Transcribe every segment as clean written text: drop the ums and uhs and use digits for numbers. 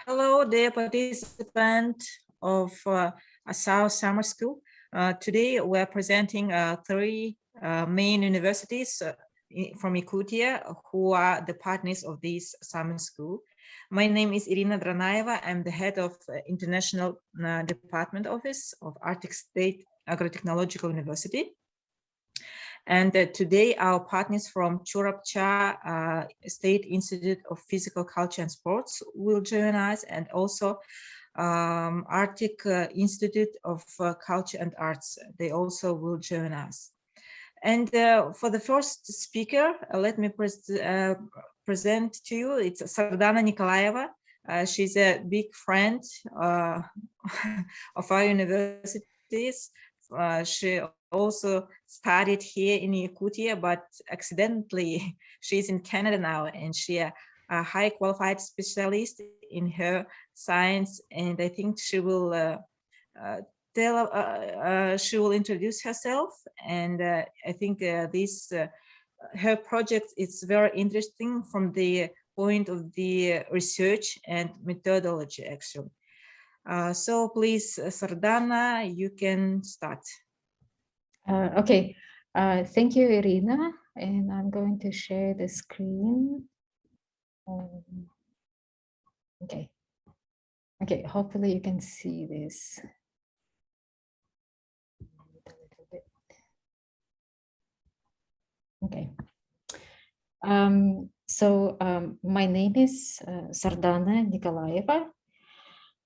Hello, dear participant of South Summer School. Today we're presenting three main universities from Yakutia who are the partners of this summer school. My name is Irina Dranaeva. I'm the head of International Department Office of Arctic State Agrotechnological University. And today our partners from Churapcha State Institute of Physical Culture and Sports will join us, and also Arctic Institute of Culture and Arts. They also will join us. And for the first speaker, let me present to you, it's Sardana Nikolaeva. She's a big friend of our universities. She also studied here in Yakutia, but accidentally she's in Canada now, and she a high qualified specialist in her science, and I think she will she will introduce herself, and I think her project is very interesting from the point of the research and methodology, actually. So please, Sardana, you can start. Okay, thank you, Irina, and I'm going to share the screen. Okay, hopefully you can see this. Okay. My name is Sardana Nikolaeva,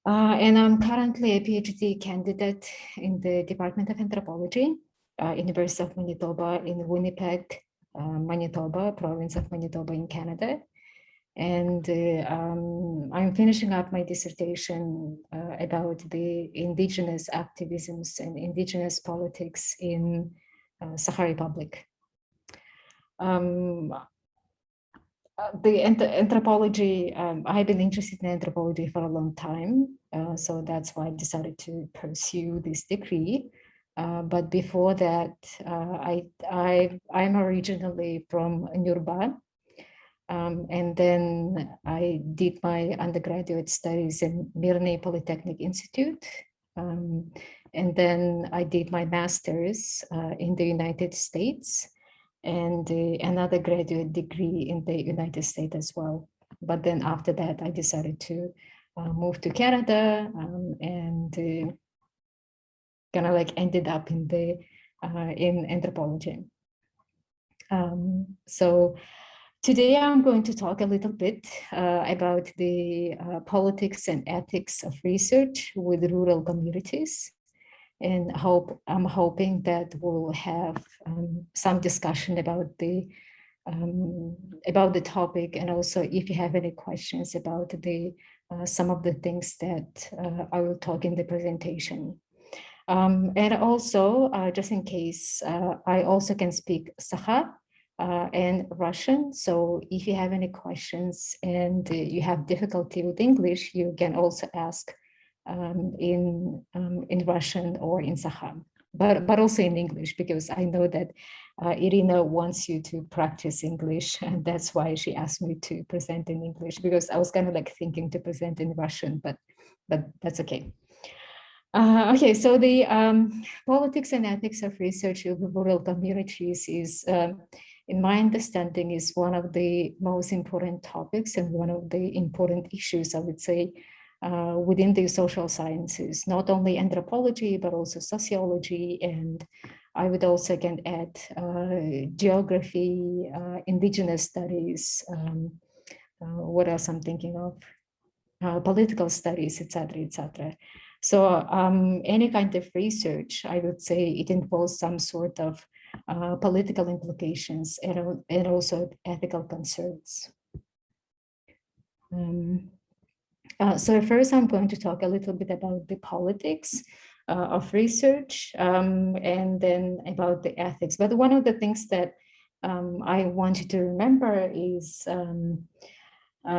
and I'm currently a PhD candidate in the Department of Anthropology, University of Manitoba in Winnipeg, Manitoba, province of Manitoba in Canada. And I'm finishing up my dissertation about the indigenous activisms and indigenous politics in Sakha Republic. The anthropology, I've been interested in anthropology for a long time, so that's why I decided to pursue this degree. But before that, I'm originally from Nurba, and then I did my undergraduate studies in Mirny Polytechnic Institute, and then I did my master's in the United States, and another graduate degree in the United States as well. But then after that, I decided to move to Canada, and kind of like ended up in anthropology. So today I'm going to talk a little bit about the politics and ethics of research with rural communities. And I'm hoping that we'll have some discussion about the topic, and also if you have any questions about some of the things that I will talk in the presentation. And also, just in case, I also can speak Sakha and Russian. So if you have any questions and you have difficulty with English, you can also ask in Russian or in Sakha, but also in English, because I know that Irina wants you to practice English, and that's why she asked me to present in English, because I was kind of like thinking to present in Russian, but that's okay. Okay, so the politics and ethics of research in rural communities is, in my understanding, is one of the most important topics and one of the important issues, I would say, within the social sciences, not only anthropology, but also sociology, and I would also can add geography, indigenous studies, what else I'm thinking of, political studies, etc., etc. So any kind of research, I would say it involves some sort of political implications and also ethical concerns. So first, I'm going to talk a little bit about the politics of research, and then about the ethics. But one of the things that I want you to remember is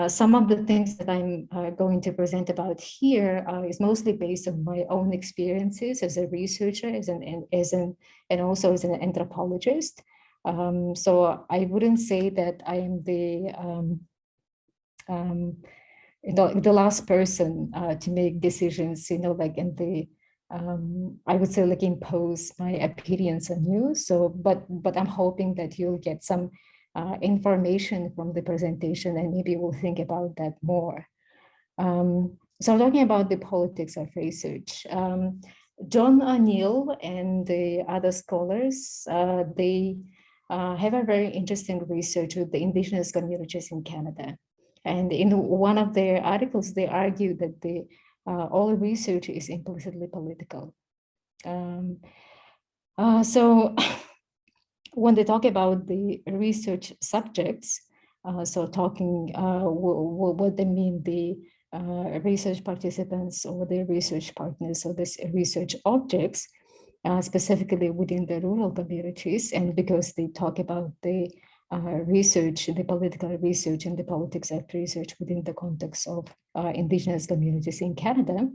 some of the things that I'm going to present about here is mostly based on my own experiences as a researcher, and also as an anthropologist. So I wouldn't say that I am the the last person to make decisions, like in the, I would say, like impose my opinions on you. So, but I'm hoping that you'll get some information from the presentation, and maybe we'll think about that more. So talking about the politics of research, John O'Neill and the other scholars, they have a very interesting research with the indigenous communities in Canada. And in one of their articles, they argue that all research is implicitly political. So when they talk about the research subjects, so talking what they mean, the research participants or the research partners or the research objects, specifically within the rural communities, and because they talk about the research, the political research and the politics of research within the context of indigenous communities in Canada.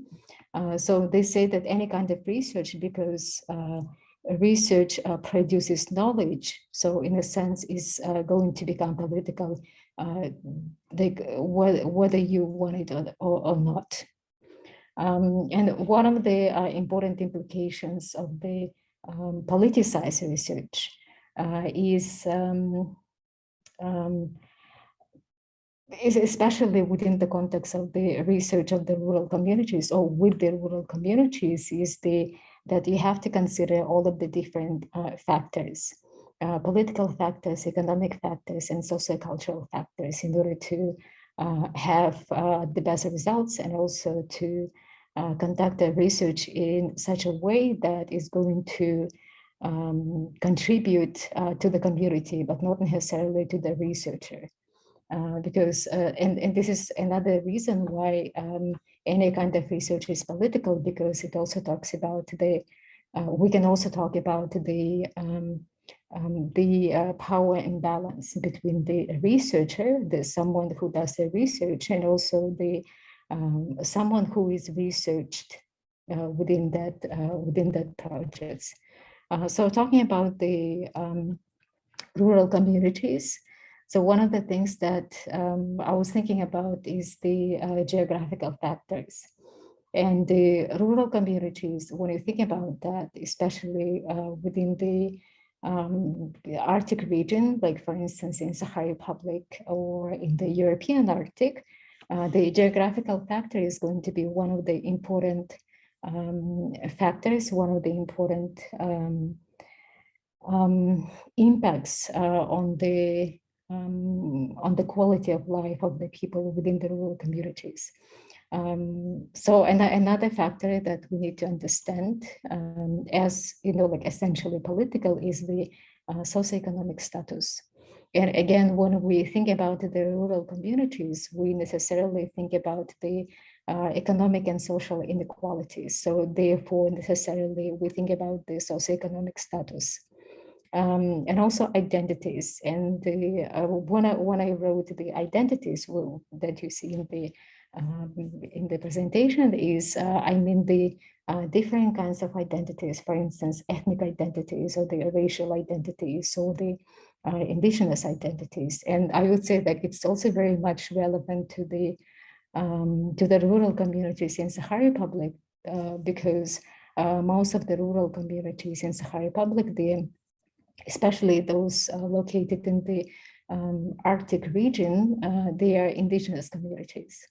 So they say that any kind of research, because research produces knowledge, so in a sense is going to become political, like whether you want it or not. And one of the important implications of the politicized research is especially within the context of the research of the rural communities or with the rural communities, is that you have to consider all of the different factors, political factors, economic factors, and sociocultural factors in order to have the best results, and also to conduct the research in such a way that is going to contribute to the community, but not necessarily to the researcher. Because, and this is another reason why any kind of research is political, because it also talks about we can also talk about the power imbalance between the researcher, someone who does the research, and also the someone who is researched within that project. So talking about the rural communities, so one of the things that I was thinking about is the geographical factors. And the rural communities, when you think about that, especially within the Arctic region, like for instance in Sakha Republic or in the European Arctic, the geographical factor is going to be one of the important factors, one of the important impacts on the quality of life of the people within the rural communities. So another factor that we need to understand, as like essentially political, is the socioeconomic status. And again, when we think about the rural communities, we necessarily think about the economic and social inequalities. So therefore, necessarily, we think about the socioeconomic status. And also identities. And when I wrote the identities that you see in the presentation, is I mean the different kinds of identities, for instance, ethnic identities or the racial identities or the indigenous identities. And I would say that it's also very much relevant to the rural communities in Sakha Republic, because most of the rural communities in Sakha Republic, especially those located in the Arctic region, they are indigenous communities.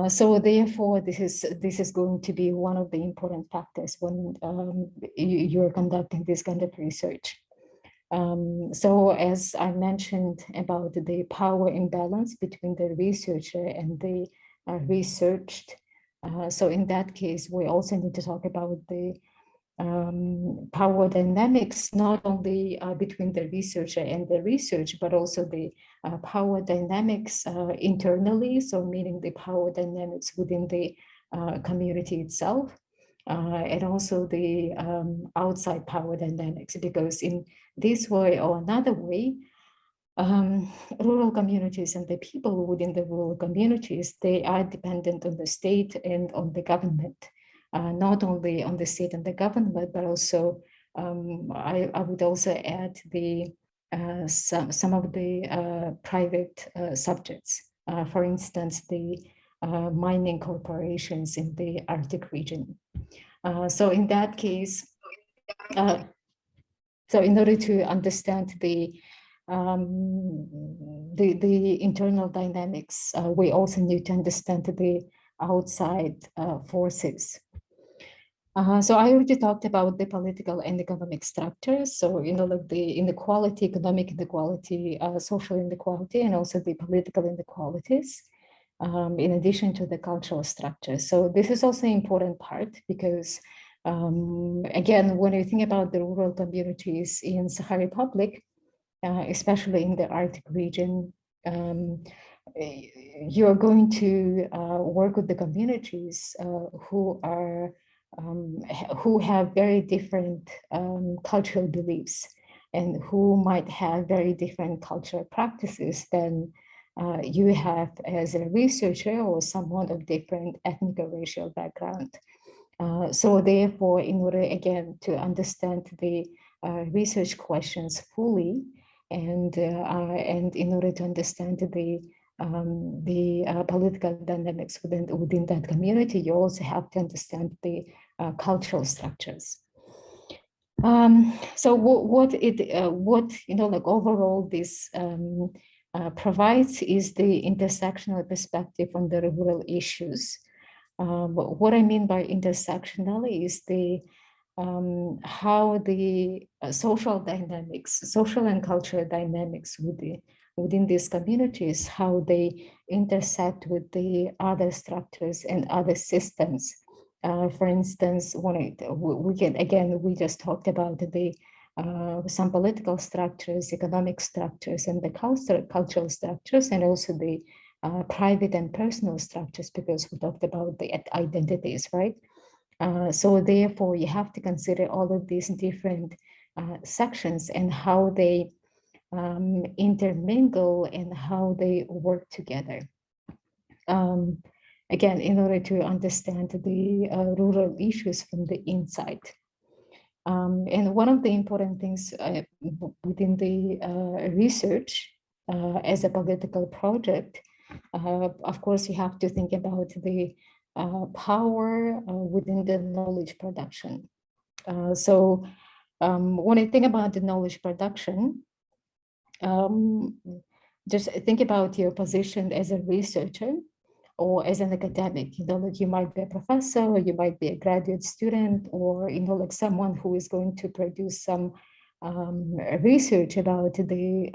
So therefore, this is going to be one of the important factors when you're conducting this kind of research. So as I mentioned about the power imbalance between the researcher and the researched, so in that case, we also need to talk about the power dynamics, not only between the researcher and the research, but also the power dynamics internally, so meaning the power dynamics within the community itself, and also the outside power dynamics, because in this way or another way, rural communities and the people within the rural communities, they are dependent on the state and on the government. Not only on the state and the government, but also I would also add the some of the private subjects. for instance, the mining corporations in the Arctic region. So in that case, so in order to understand the internal dynamics, we also need to understand the outside forces. So I already talked about the political and economic structures. So, like the inequality, economic inequality, social inequality, and also the political inequalities, in addition to the cultural structures. So this is also an important part because, again, when you think about the rural communities in Sakha Republic, especially in the Arctic region, you're going to work with the communities who have very different cultural beliefs and who might have very different cultural practices than you have as a researcher or someone of different ethnic or racial background. So therefore, in order, again, to understand the research questions fully, and in order to understand the political dynamics within that community, you also have to understand the cultural structures. So what like overall this provides is the intersectional perspective on the rural issues. What I mean by intersectional is the how the social dynamics, social and cultural dynamics within these communities, how they intersect with the other structures and other systems. For instance, we just talked about the some political structures, economic structures, and the cultural structures, and also the private and personal structures, because we talked about the identities, right? So therefore, you have to consider all of these different sections and how they intermingle and how they work together. Again, in order to understand the rural issues from the inside. And one of the important things within the research as a political project, of course, you have to think about the power within the knowledge production. So when I think about the knowledge production, just think about your position as a researcher or as an academic. Like you might be a professor, or you might be a graduate student, or like someone who is going to produce some research about the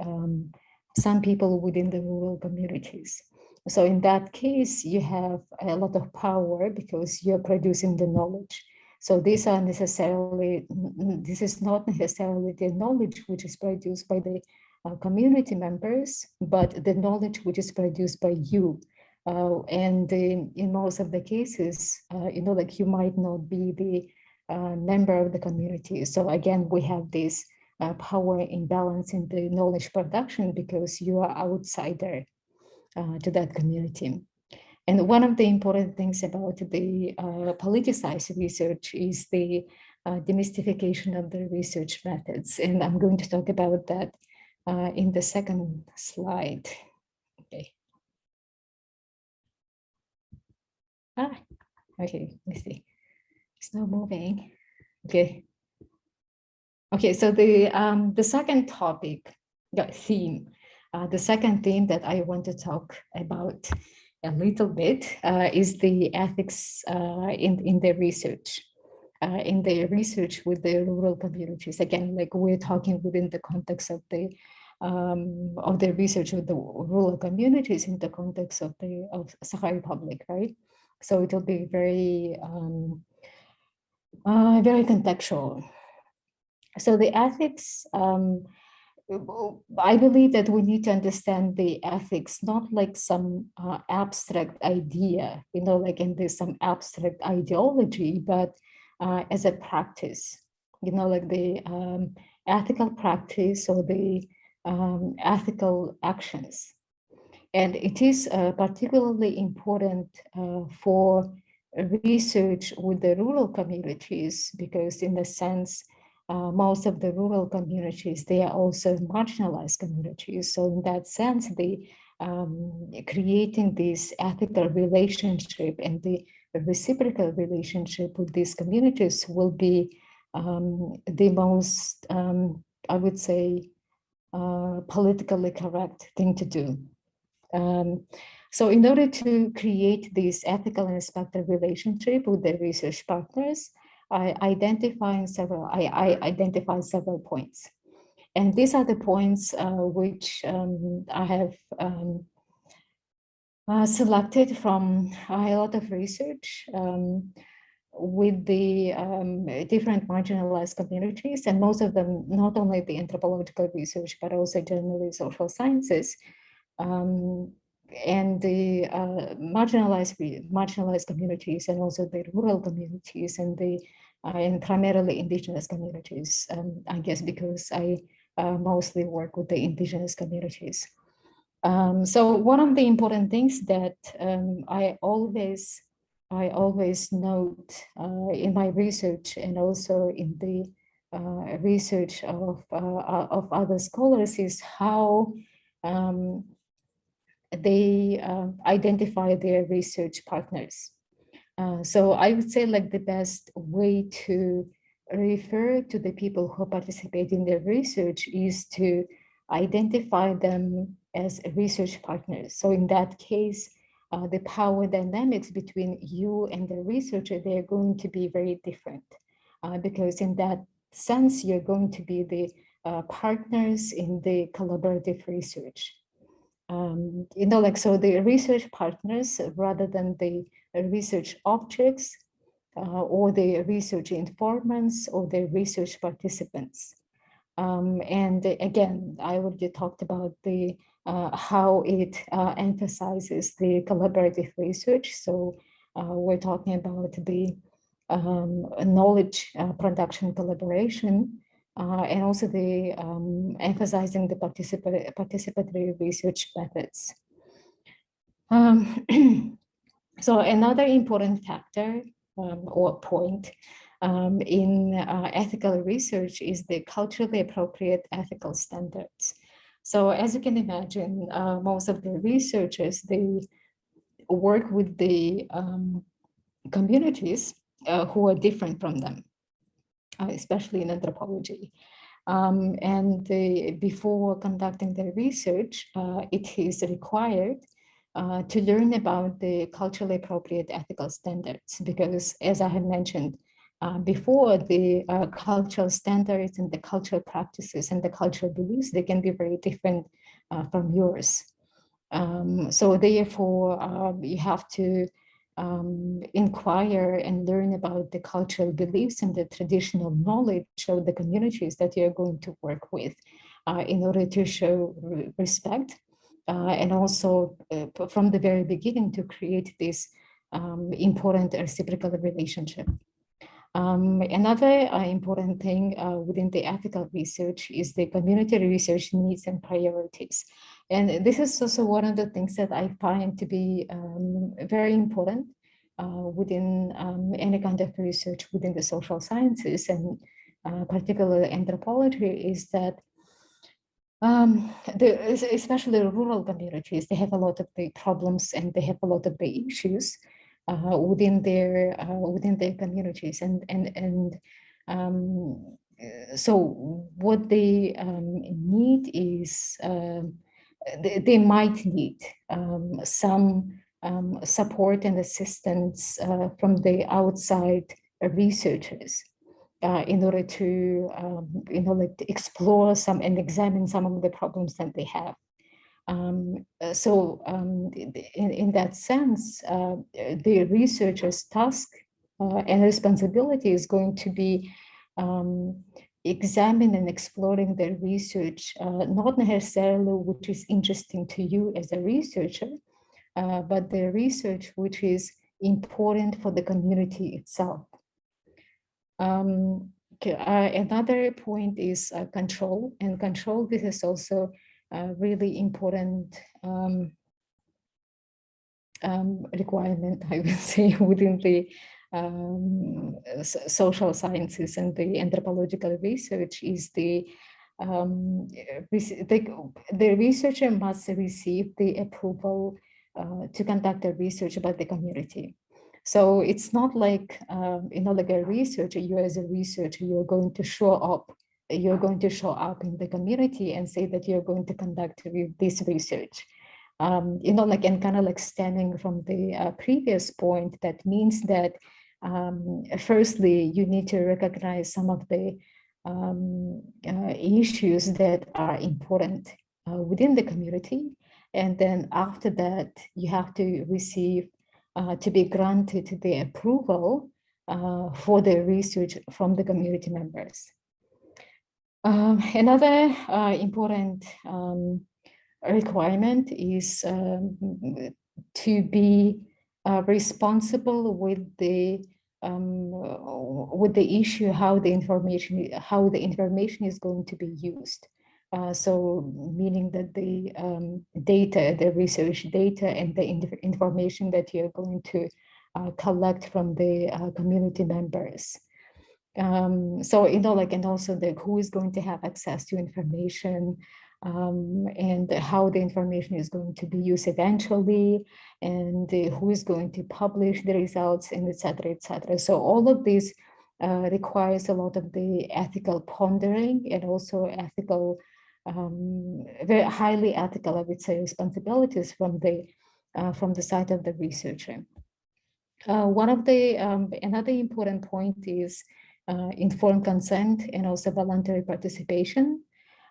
some people within the rural communities. So in that case, you have a lot of power because you're producing the knowledge. So this is not necessarily the knowledge which is produced by the community members, but the knowledge which is produced by you. And in most of the cases, like you might not be the member of the community. So again, we have this power imbalance in the knowledge production because you are outsider to that community. And one of the important things about the politicized research is the demystification of the research methods. And I'm going to talk about that in the second slide. Okay. Okay, let me see. It's not moving. Okay. Okay, so the second topic, theme, the second theme that I want to talk about a little bit is the ethics in the research. In the research with the rural communities. Again, like we're talking within the context of the research with the rural communities in the context of Sakha Republic, right? So it will be very, very contextual. So the ethics, I believe that we need to understand the ethics, not like some abstract idea, like in this some abstract ideology, but as a practice, like the ethical practice or the ethical actions. And it is particularly important for research with the rural communities, because in a sense, most of the rural communities, they are also marginalized communities. So in that sense, the creating this ethical relationship and the reciprocal relationship with these communities will be the most, I would say, politically correct thing to do. So in order to create this ethical and respectful relationship with the research partners, I identify several points. And these are the points which I have selected from a lot of research with the different marginalized communities, and most of them, not only the anthropological research, but also generally social sciences, and the marginalized communities, and also the rural communities, and the and primarily indigenous communities. I guess because I mostly work with the indigenous communities. So one of the important things that I always note in my research, and also in the research of other scholars, is how they identify their research partners. So I would say, like, the best way to refer to the people who participate in their research is to identify them as research partners. So in that case, the power dynamics between you and the researcher, they're going to be very different, because in that sense, you're going to be the partners in the collaborative research. Like, so the research partners, rather than the research objects, or the research informants, or the research participants. And again, I already talked about the how it emphasizes the collaborative research. So we're talking about the knowledge production collaboration, and also the emphasizing the participatory research methods. So another important factor or point in ethical research is the culturally appropriate ethical standards. So as you can imagine, most of the researchers, they work with the communities who are different from them, especially in anthropology. And before conducting their research, it is required to learn about the culturally appropriate ethical standards, because, as I have mentioned before, the cultural standards and the cultural practices and the cultural beliefs, they can be very different from yours. So therefore, you have to inquire and learn about the cultural beliefs and the traditional knowledge of the communities that you're going to work with in order to show respect, and also from the very beginning to create this important reciprocal relationship. Another important thing within the ethical research is the community research needs and priorities. And this is also one of the things that I find to be very important within any kind of research within the social sciences, and particularly anthropology, is that especially rural communities, they have a lot of the problems and they have a lot of the issues within their communities, and so what they need is they might need some support and assistance from the outside researchers in order to like to explore some and examine some of the problems that they have. So in that sense, the researcher's task and responsibility is going to be examine and exploring the research, not necessarily which is interesting to you as a researcher, but the research which is important for the community itself. Another point is control, and control, this is also really important requirement, I would say, within the social sciences and the anthropological research, is the the researcher must receive the approval to conduct a research about the community. So it's not like, like a researcher, you as a researcher, you're going to show up in the community and say that you're going to conduct this research. And kind of like stemming from the previous point, that means that firstly, you need to recognize some of the issues that are important within the community. And then after that, you have to receive, to be granted the approval for the research from the community members. Another important requirement is to be responsible with the issue how the information is going to be used. So meaning that the data, the research data, and the information that you're going to collect from the community members. So and also who is going to have access to information, and how the information is going to be used eventually, and who is going to publish the results, and et cetera, et cetera. So all of this requires a lot of the ethical pondering, and also ethical, very highly ethical, I would say, responsibilities from the side of the researcher. One of the another important point is informed consent and also voluntary participation.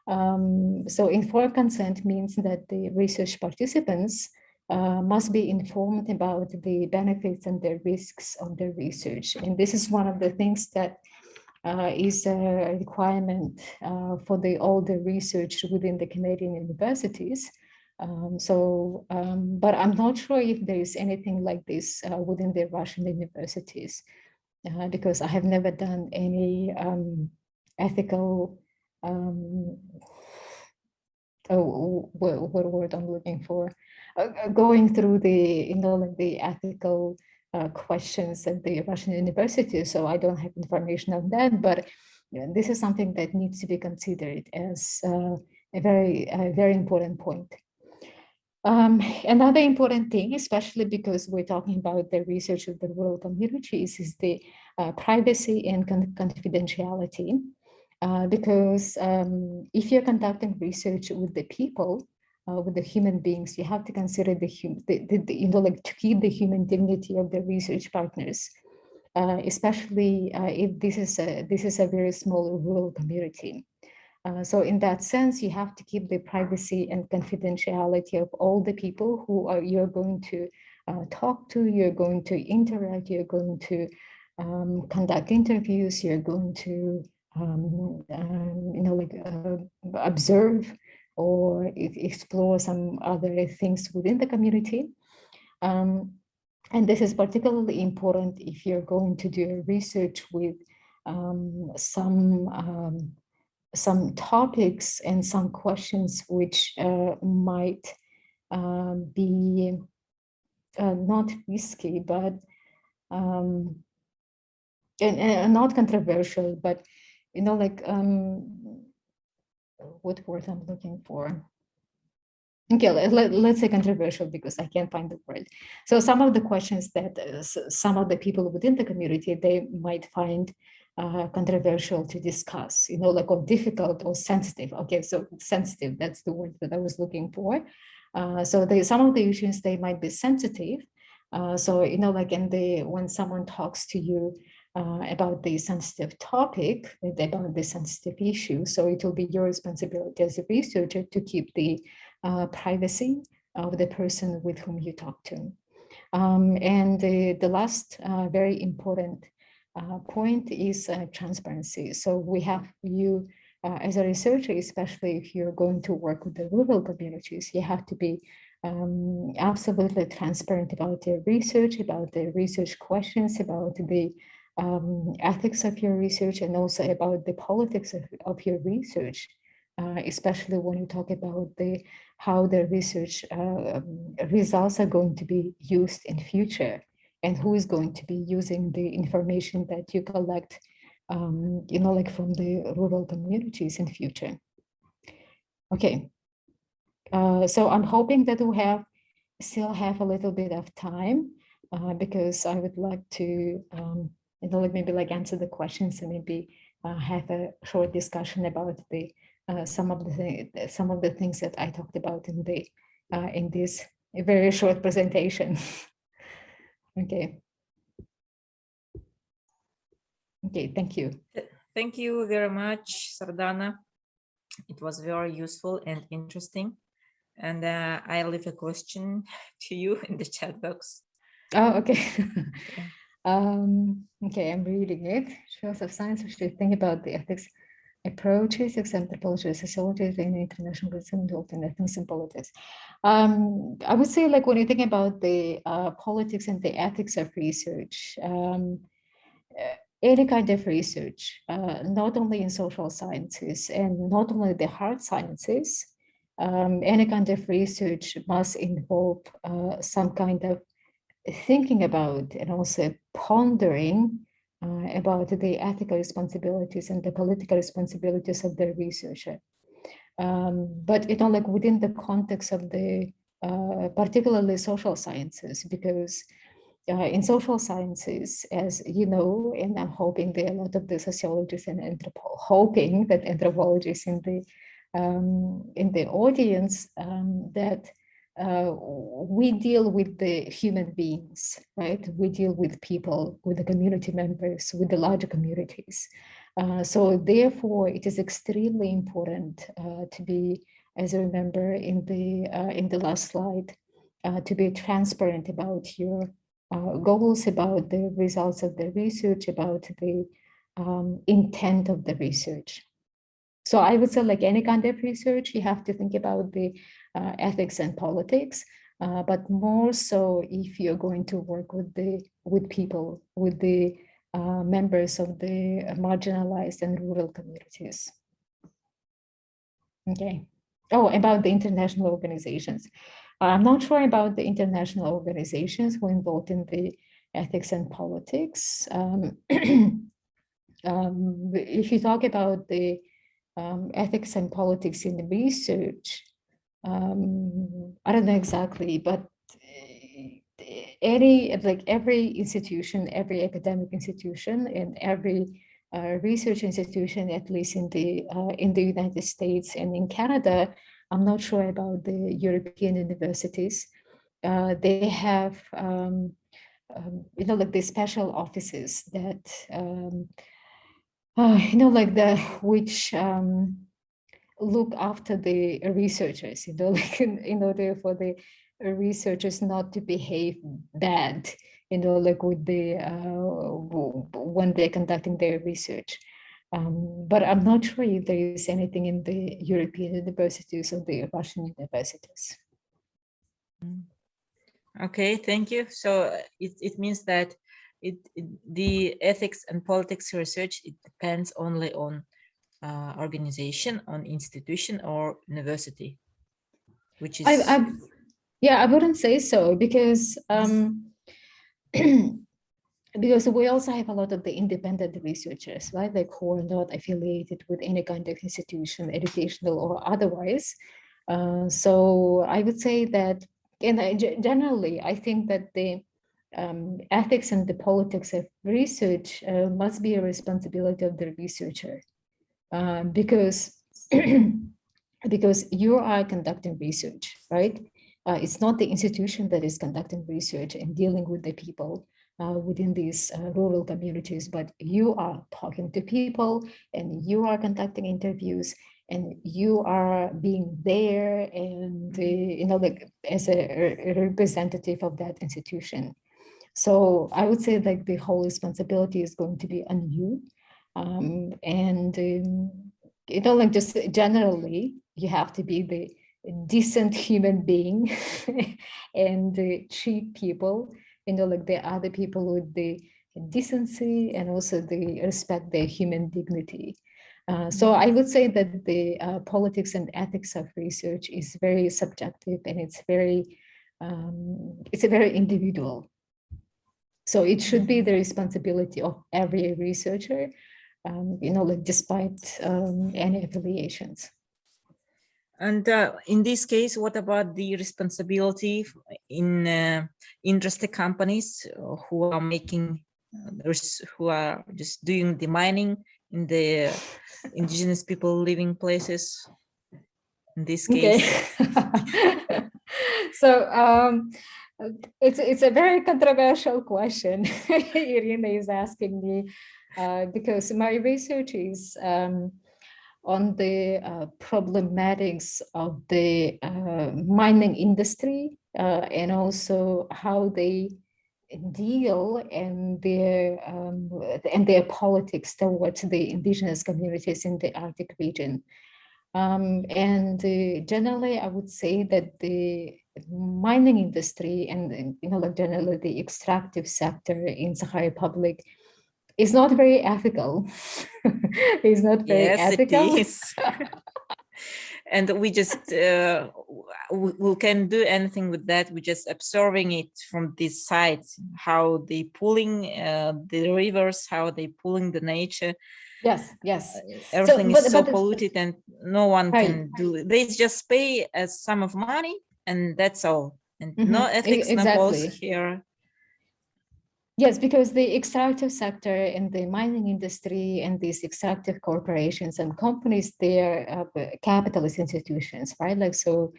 So informed consent means that the research participants must be informed about the benefits and the risks of the research. And this is one of the things that is a requirement for all the research within the Canadian universities. But I'm not sure if there is anything like this within the Russian universities, because I have never done any ethical, what word I'm looking for, going through the, the ethical questions at the Russian universities. So I don't have information on that, but this is something that needs to be considered as a very important point. Another important thing, especially because we're talking about the research of the rural communities, is the privacy and confidentiality. Because if you're conducting research with the people, with the human beings, you have to consider to keep the human dignity of the research partners, especially if this is a very small rural community. So in that sense, you have to keep the privacy and confidentiality of all the people who you're going to talk to, you're going to interact, you're going to conduct interviews, you're going to observe or explore some other things within the community. And this is particularly important if you're going to do research with some topics and some questions which might be not risky, but and not controversial, but what word I'm looking for? Okay, let's say controversial, because I can't find the word. So some of the questions that some of the people within the community, they might find controversial to discuss, or difficult or sensitive. Okay, so sensitive, that's the word that I was looking for. So some of the issues, they might be sensitive. So, when someone talks to you about the sensitive topic, about the sensitive issue, so it will be your responsibility as a researcher to keep the privacy of the person with whom you talk to. And the last very important point is transparency. So we have you as a researcher, especially if you're going to work with the rural communities, you have to be absolutely transparent about the research questions, about the ethics of your research, and also about the politics of your research, especially when you talk about how the research results are going to be used in future, and who is going to be using the information that you collect, from the rural communities in future. Okay. So I'm hoping that we still have a little bit of time because I would like to, like maybe like answer the questions and maybe have a short discussion about the some of the things that I talked about in this very short presentation. Okay. Okay, thank you. Thank you very much, Sardana. It was very useful and interesting. And I'll leave a question to you in the chat box. Oh, okay. Yeah. Okay, I'm reading it. Shows of science, we should think about the ethics approaches, example, policy, sociology, and international result and ethics and politics. I would say, like, when you think about the politics and the ethics of research, any kind of research, not only in social sciences and not only the hard sciences, any kind of research must involve some kind of thinking about and also pondering about the ethical responsibilities and the political responsibilities of the researcher. But like within the context of the particularly social sciences, because in social sciences, as you know, and I'm hoping that a lot of the sociologists and hoping that anthropologists in the audience that we deal with the human beings, right? We deal with people, with the community members, with the larger communities. So therefore, it is extremely important to be, as I remember in the last slide, to be transparent about your goals, about the results of the research, about the intent of the research. So I would say, like any kind of research, you have to think about the ethics and politics, but more so if you're going to work with people, with the members of the marginalized and rural communities. Okay. Oh, about the international organizations. I'm not sure about the international organizations who are involved in the ethics and politics. If you talk about the ethics and politics in the research, I don't know exactly, but every institution, every academic institution, and every research institution, at least in the United States and in Canada, I'm not sure about the European universities. They have, like the special offices that, like which look after the researchers, like in order for the researchers not to behave bad, like with the when they're conducting their research. But I'm not sure if there is anything in the European universities or the Russian universities. Okay, thank you. So it means that the ethics and politics research, it depends only on organization, on institution or university, which is... Yeah, I wouldn't say so, because because we also have a lot of the independent researchers, right? Like who are not affiliated with any kind of institution, educational or otherwise. So I would say that, and generally, I think that the ethics and the politics of research must be a responsibility of the researcher, because because you are conducting research, right? It's not the institution that is conducting research and dealing with the people within these rural communities, but you are talking to people and you are conducting interviews and you are being there and, like as a representative of that institution. So I would say like the whole responsibility is going to be on you. Like just generally, you have to be the decent human being and treat people, like the other people with the decency and also the respect their human dignity. So I would say that the politics and ethics of research is very subjective and it's a very individual. So it should be the responsibility of every researcher, like despite any affiliations. And in this case, what about the responsibility in interested companies who are making, who are just doing the mining in the indigenous people living places? In this case, So it's a very controversial question. Irina is asking me because my research is on the problematics of the mining industry and also how they deal and their politics towards the indigenous communities in the Arctic region. Generally, I would say that the mining industry and like generally the extractive sector in Sakha Republic is not very ethical. It's not very yes, ethical. it is. And we just we can do anything with that. We're just observing it from this side, how they pulling the rivers, how they pulling the nature. Yes. Everything is so polluted, and no one can do it. They just pay a sum of money, and that's all. And no ethics, no policy here. Yes, because the extractive sector and the mining industry and these extractive corporations and companies, they're capitalist institutions, right? Like, so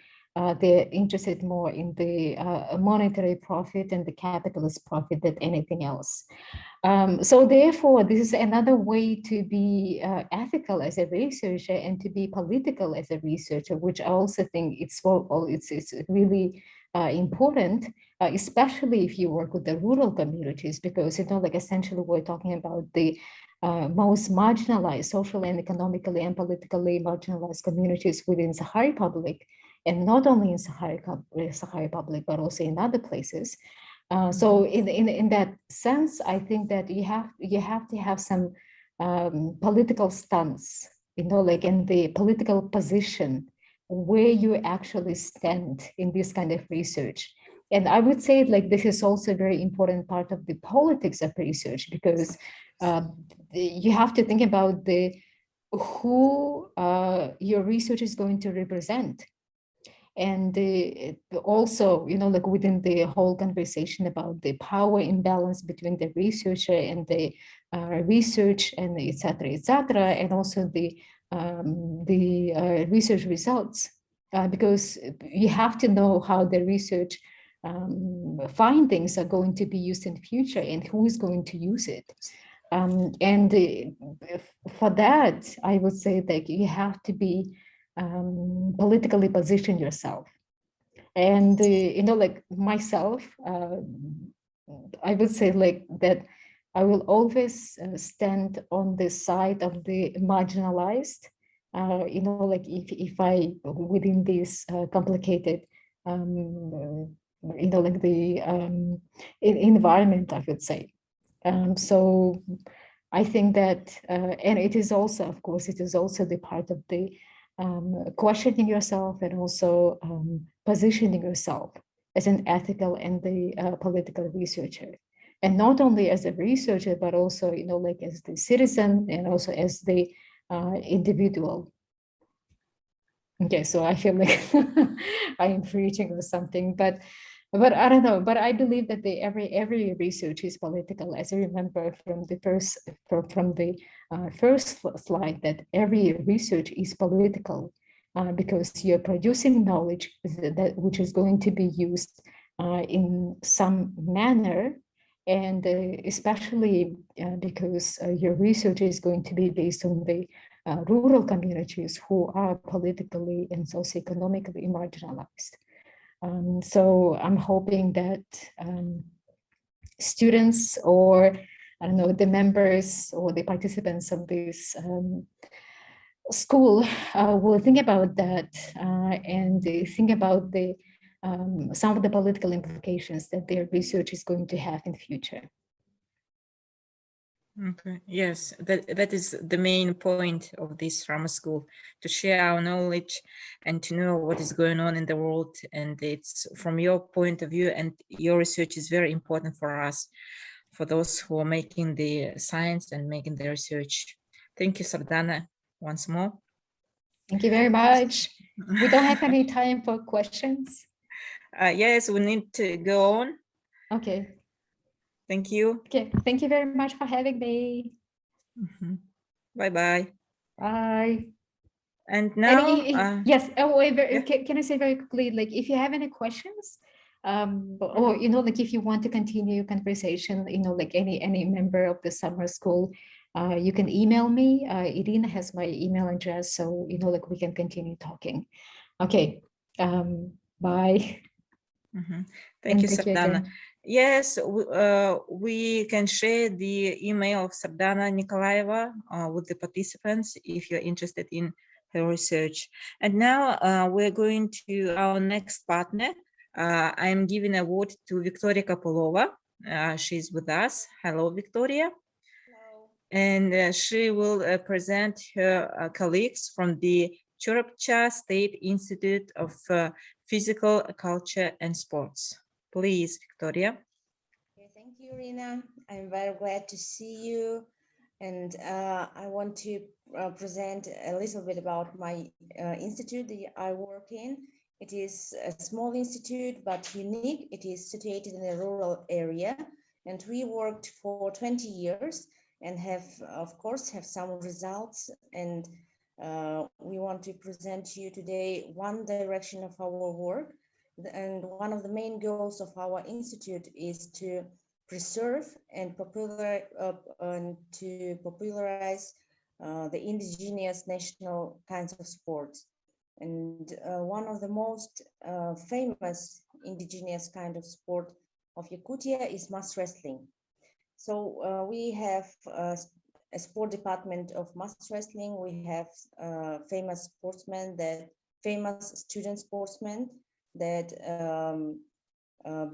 they're interested more in the monetary profit and the capitalist profit than anything else. So therefore, this is another way to be ethical as a researcher and to be political as a researcher, which I also think it's really important, especially if you work with the rural communities, because like essentially we're talking about the most marginalized, socially and economically and politically marginalized communities within Sakha Republic, and not only in Sakha Republic, but also in other places. So in that sense, I think that you have to have some political stance, like in the political position where you actually stand in this kind of research. And I would say like this is also a very important part of the politics of research, because you have to think about who your research is going to represent. And also, like within the whole conversation about the power imbalance between the researcher and the research and et cetera, and also the research results, because you have to know how the research findings are going to be used in the future and who is going to use it. For that, I would say that you have to be politically position yourself. And, like myself, I would say like that I will always stand on the side of the marginalized, like if I, within this complicated, like the environment, I would say. So I think that, and it is also, of course, it is also the part of the questioning yourself and also positioning yourself as an ethical and the political researcher. And not only as a researcher, but also, like as the citizen and also as the individual. Okay, so I feel like I am preaching or something, but I don't know. But I believe that every research is political. As I remember from the first slide, that every research is political because you're producing knowledge which is going to be used in some manner, and especially because your research is going to be based on the rural communities who are politically and socioeconomically marginalized. So I'm hoping that students, or I don't know, the members or the participants of this school will think about that and think about some of the political implications that their research is going to have in the future. Okay. Yes, that is the main point of this drama school, to share our knowledge and to know what is going on in the world. And it's from your point of view, and your research is very important for us, for those who are making the science and making the research. Thank you, Sardana, once more. Thank you very much. We don't have any time for questions. Yes, we need to go on. Okay. Thank you. Okay. Thank you very much for having me. Bye-bye. Bye. And now, yes. Oh, wait, yeah. can I say very quickly, like, if you have any questions, or like, if you want to continue conversation, like any member of the summer school, you can email me. Irina has my email address, so like we can continue talking. Okay. Bye. Thank you, Thank you Sardana. again. Yes, we can share the email of Sardana Nikolaeva with the participants if you're interested in her research. And now we're going to our next partner. I'm giving a word to Victoria Kapolova. She's with us. Hello, Victoria. Hello. And she will present her colleagues from the Churupcha State Institute of Physical Culture and Sports. Please, Victoria. Okay, thank you, Irina. I'm very glad to see you. And I want to present a little bit about my institute that I work in. It is a small institute, but unique. It is situated in a rural area. And we worked for 20 years and have, of course, have some results. And we want to present to you today one direction of our work. And one of the main goals of our institute is to preserve and popularize the indigenous national kinds of sports. And one of the most famous indigenous kind of sport of Yakutia is mass wrestling. So we have a sport department of mass wrestling. We have famous sportsmen, famous student sportsmen that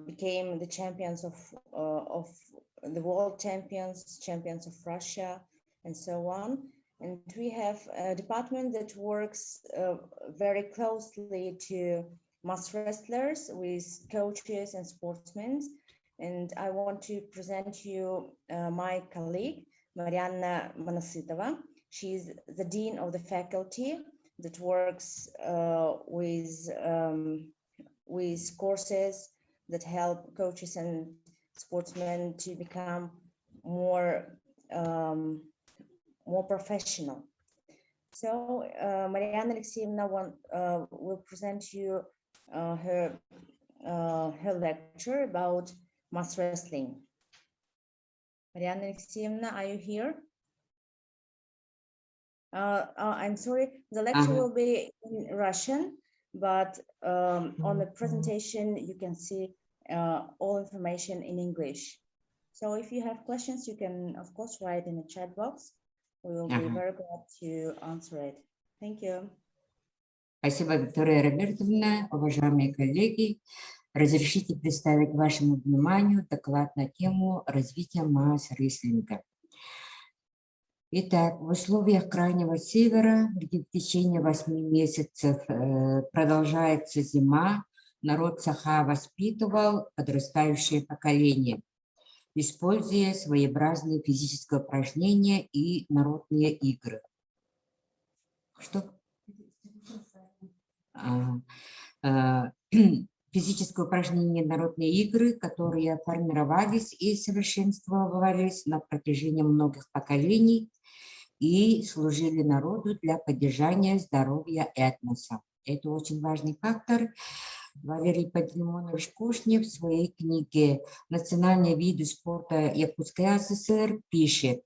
became the champions of the world champions of Russia, and so on. And we have a department that works very closely to mass wrestlers with coaches and sportsmen. And I want to present you my colleague, Marianna Manasitova. She's the dean of the faculty that works with courses that help coaches and sportsmen to become more professional. So Marianna Alexeyevna will present you her lecture about mass wrestling. Marianna Alexeyevna, are you here? I'm sorry, the lecture will be in Russian, but on the presentation you can see all information in English. So if you have questions, you can of course write in the chat box. We will be very glad to answer it. Thank you. Спасибо, Виктория Робертовна. Уважаемые коллеги, разрешите представить вашему вниманию доклад на тему развития масс-рестлинга. Итак, в условиях Крайнего Севера, где в течение 8 месяцев продолжается зима, народ Саха воспитывал подрастающее поколение, используя своеобразные физические упражнения и народные игры. Что? Физические упражнения, народные игры, которые формировались и совершенствовались на протяжении многих поколений и служили народу для поддержания здоровья этноса. Это очень важный фактор. Валерий Пантелеймонович Кушнев в своей книге «Национальные виды спорта Якутской ССР» пишет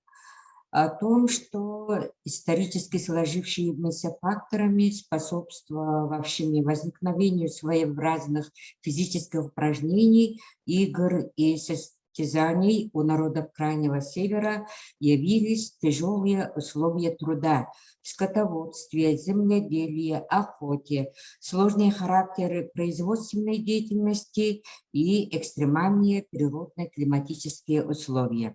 о том, что исторически сложившимися факторами, способствовавшими возникновению своеобразных физических упражнений, игр и состязаний у народов Крайнего Севера, явились тяжелые условия труда в скотоводстве, земледелии, охоте, сложные характеры производственной деятельности и экстремальные природно-климатические условия.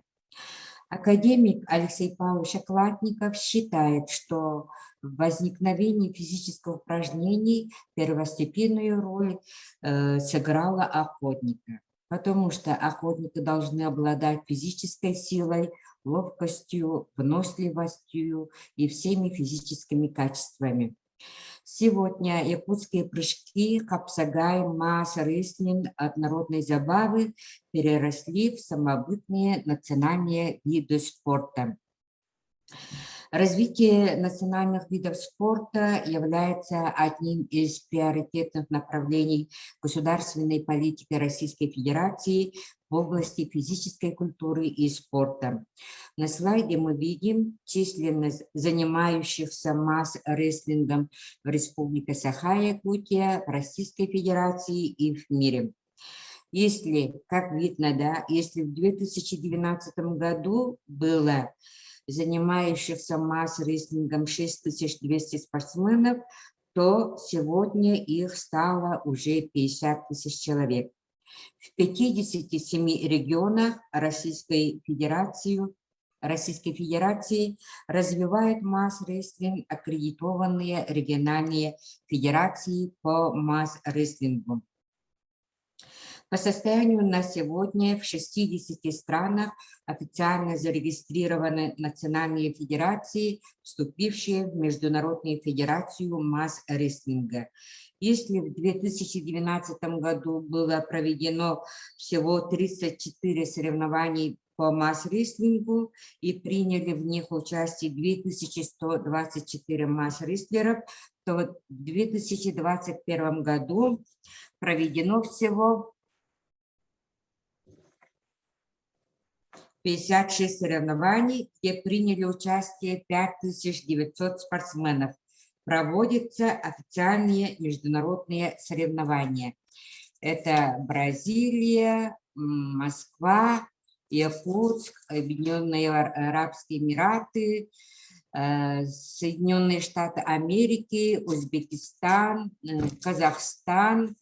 Академик Алексей Павлович Окладников считает, что в возникновении физических упражнений первостепенную роль сыграла охотника, потому что охотники должны обладать физической силой, ловкостью, выносливостью и всеми физическими качествами. Сегодня якутские прыжки, капсагай, масс-рестлинг от народной забавы переросли в самобытные национальные виды спорта. Развитие национальных видов спорта является одним из приоритетных направлений государственной политики Российской Федерации в области физической культуры и спорта. На слайде мы видим численность занимающихся масс-рестлингом в Республике Саха-Якутия, в Российской Федерации и в мире. Если, как видно, да, если в 2019 году было занимающихся масс-рестлингом 6200 спортсменов, то сегодня их стало уже 50 тысяч человек. В 57 регионах Российской Федерации развивают масс-рестлинг аккредитованные региональные федерации по масс-рестлингу. По состоянию на сегодня в 60 странах официально зарегистрированы национальные федерации, вступившие в Международную федерацию масс-рестлинга. Если в 2019 году было проведено всего 34 соревнований по масс-рестлингу и приняли в них участие 2124 масс-рестлеров, то в 2021 году проведено всего 56 соревнований, где приняли участие 5900 спортсменов. Проводятся официальные международные соревнования. Это Бразилия, Москва, Якутск, Объединенные Арабские Эмираты, Соединенные Штаты Америки, Узбекистан, Казахстан,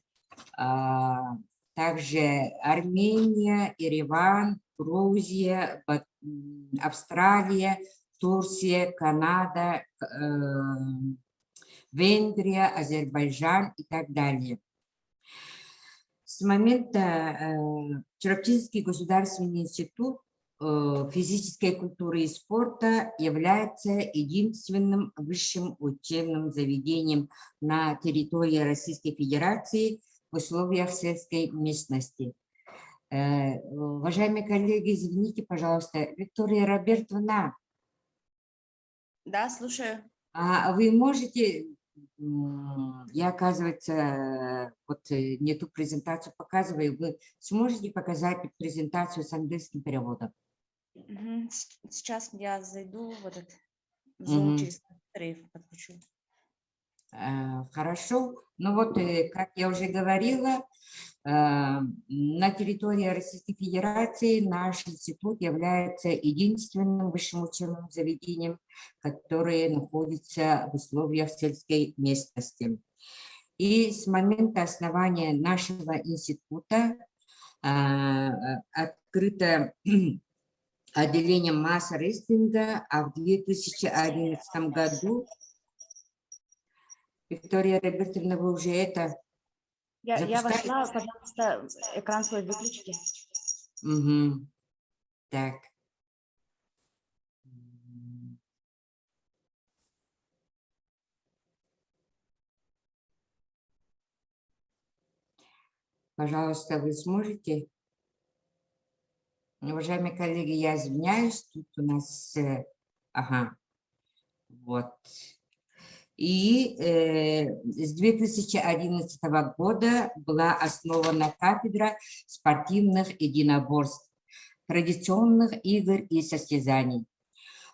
также Армения, Ереван, Грузия, Австралия, Турция, Канада, Венгрия, Азербайджан и так далее. С момента Черкесский государственный институт физической культуры и спорта является единственным высшим учебным заведением на территории Российской Федерации в условиях сельской местности. Уважаемые коллеги, извините, пожалуйста, Виктория Робертовна. Да, слушаю. А вы можете, я, оказывается, вот не ту презентацию показываю, вы сможете показать презентацию с английским переводом? Сейчас я зайду в этот Zoom через компьютер и подключу. Хорошо. Ну вот, как я уже говорила, на территории Российской Федерации наш институт является единственным высшим учебным заведением, которое находится в условиях сельской местности. И с момента основания нашего института открыто отделение масс-рестлинга, а в 2011 году, Виктория Робертовна, вы уже это Я вошла, пожалуйста, экран свой выключите. Так. Пожалуйста, вы сможете? Уважаемые коллеги, я извиняюсь, тут у нас, ага, вот. И с 2011 года была основана кафедра спортивных единоборств, традиционных игр и состязаний.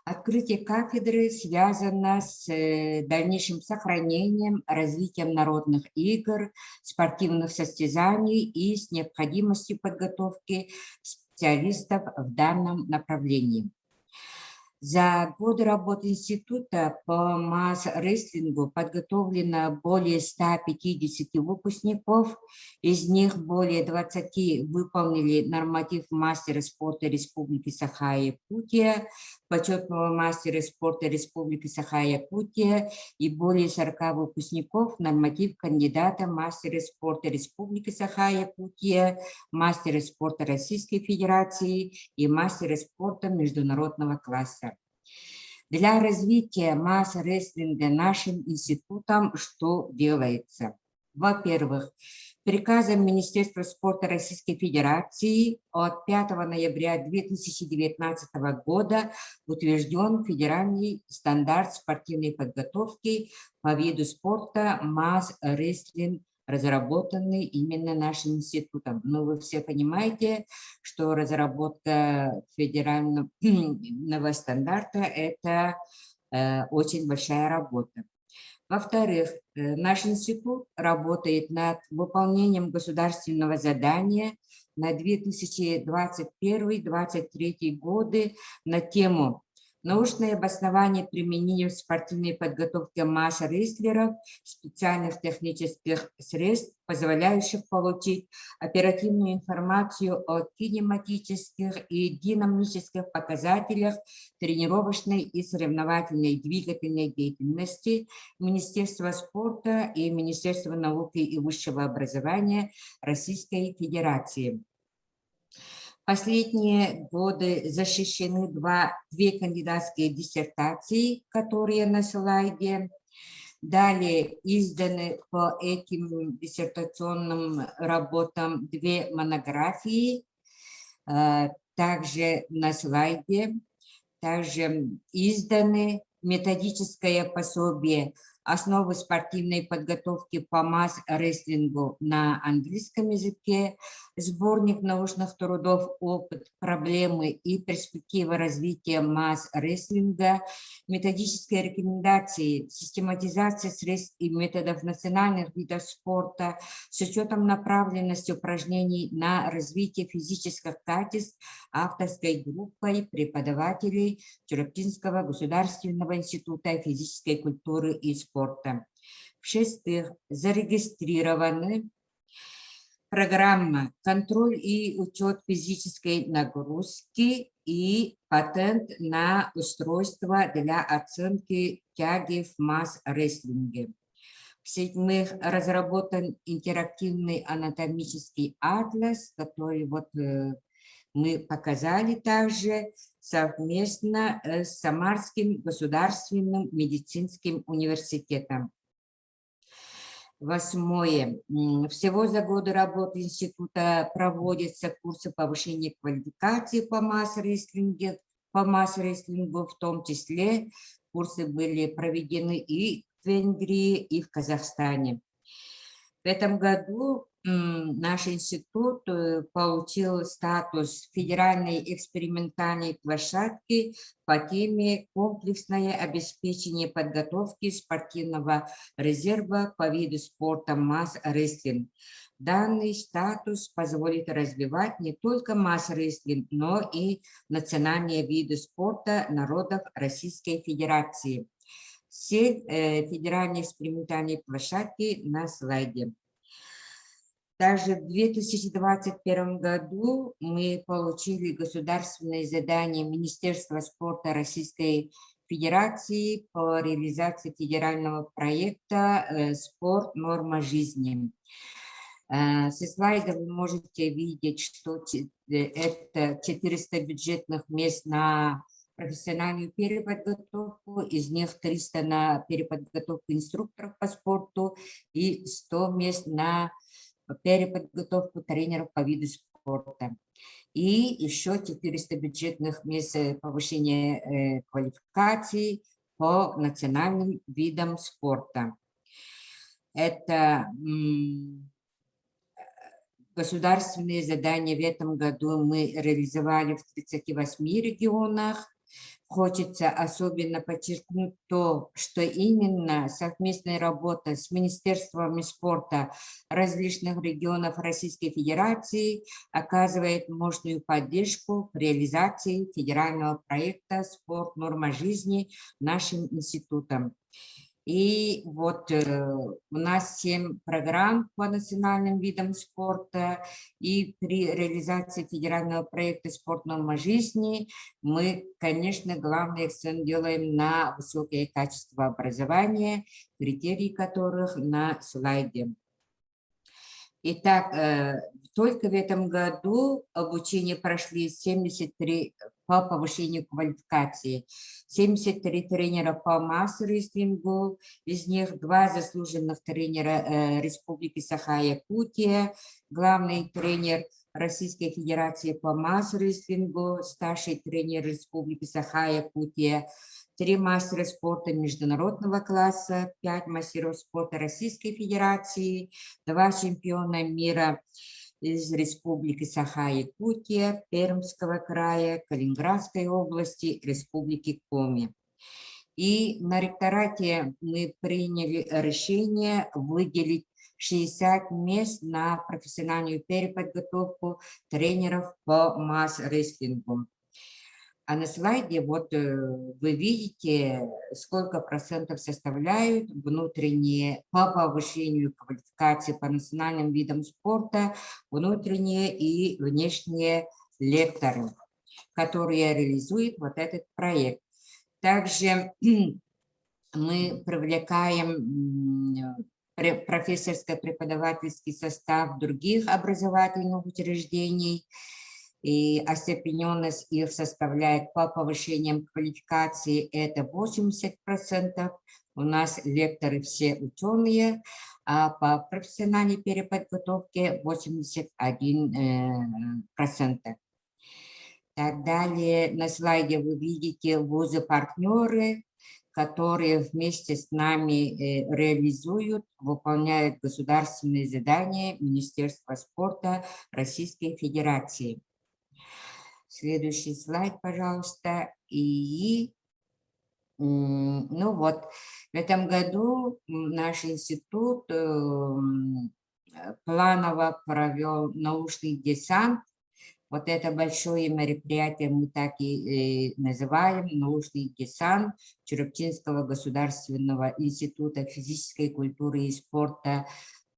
Открытие кафедры связано с дальнейшим сохранением, развитием народных игр, спортивных состязаний и с необходимостью подготовки специалистов в данном направлении. За годы работы института по масс-рестлингу подготовлено более 150 выпускников, из них более 20 выполнили норматив мастера спорта Республики Саха-Якутия, почетного мастера спорта Республики Саха-Якутия и более 40 выпускников норматив кандидата мастера спорта Республики Саха-Якутия, мастера спорта Российской Федерации и мастера спорта международного класса. Для развития масс-рестлинга нашим институтом что делается? Во-первых, приказом Министерства спорта Российской Федерации от 5 ноября 2019 года утвержден федеральный стандарт спортивной подготовки по виду спорта масс-рестлинг, разработанный именно нашим институтом. Но вы все понимаете, что разработка федерального стандарта – это очень большая работа. Во-вторых, наш институт работает над выполнением государственного задания на 2021-2023 годы на тему «Научное обоснование применения в спортивной подготовке масс-рестлеров специальных технических средств, позволяющих получить оперативную информацию о кинематических и динамических показателях тренировочной и соревновательной двигательной деятельности Министерства спорта и Министерства науки и высшего образования Российской Федерации». Последние годы защищены две кандидатские диссертации, которые на слайде. Далее изданы по этим диссертационным работам 2 монографии, также на слайде. Также изданы методическое пособие «Основы спортивной подготовки по масс-рестлингу» на английском языке, сборник научных трудов «Опыт, проблемы и перспективы развития масс-рестлинга», методические рекомендации, систематизация средств и методов национальных видов спорта с учетом направленности упражнений на развитие физических качеств авторской группой преподавателей Чураптинского государственного института физической культуры и спорта. В-шестых, зарегистрированы программа «Контроль и учет физической нагрузки» и патент на устройство для оценки тяги в масс-рестлинге. В-седьмых, разработан интерактивный анатомический атлас, который мы показали также совместно с Самарским государственным медицинским университетом. Восьмое. Всего за годы работы института проводятся курсы повышения квалификации по масс-рестлингу, в том числе курсы были проведены и в Венгрии, и в Казахстане. В этом году наш институт получил статус федеральной экспериментальной площадки по теме «Комплексное обеспечение подготовки спортивного резерва по виду спорта масс-рестлинг». Данный статус позволит развивать не только масс-рестлинг, но и национальные виды спорта народов Российской Федерации. Все федеральные экспериментальные площадки на слайде. Также в 2021 году мы получили государственное задание Министерства спорта Российской Федерации по реализации федерального проекта «Спорт. Норма жизни». Со слайда вы можете видеть, что это 400 бюджетных мест на профессиональную переподготовку, из них 300 на переподготовку инструкторов по спорту и 100 мест на переподготовку тренеров по виду спорта. И еще 400 бюджетных мест повышения квалификации по национальным видам спорта. Это государственные задания в этом году мы реализовали в 38 регионах. Хочется особенно подчеркнуть то, что именно совместная работа с министерствами спорта различных регионов Российской Федерации оказывает мощную поддержку в реализации федерального проекта «Спорт. Норма жизни» нашим институтом. И вот у нас 7 программ по национальным видам спорта, и при реализации федерального проекта «Спорт. Норма жизни» мы, конечно, главный акцент делаем на высокое качество образования, критерии которых на слайде. Итак, только в этом году обучение прошли 73 по повышению квалификации. 73 тренера по масс-рестлингу, из них 2 заслуженных тренера Республики Саха-Якутия, главный тренер Российской Федерации по масс-рестлингу, старший тренер Республики Саха-Якутия, 3 мастера спорта международного класса, 5 мастеров спорта Российской Федерации, 2 чемпиона мира из Республики Саха-Якутия, Пермского края, Калининградской области, Республики Коми. И на ректорате мы приняли решение выделить 60 мест на профессиональную переподготовку тренеров по масс-рестлингу. А на слайде вот вы видите, сколько процентов составляют внутренние по повышению квалификации по национальным видам спорта, внутренние и внешние лекторы, которые реализуют вот этот проект. Также мы привлекаем профессорско-преподавательский состав других образовательных учреждений, и остепененность их составляет по повышениям квалификации это 80%. У нас лекторы все ученые, а по профессиональной переподготовке 81%. Так далее на слайде вы видите вузы-партнеры, которые вместе с нами реализуют, выполняют государственные задания Министерства спорта Российской Федерации. Следующий слайд, пожалуйста. И, ну вот, в этом году наш институт планово провел научный десант. Вот это большое мероприятие мы так и называем, научный десант Чураптинского государственного института физической культуры и спорта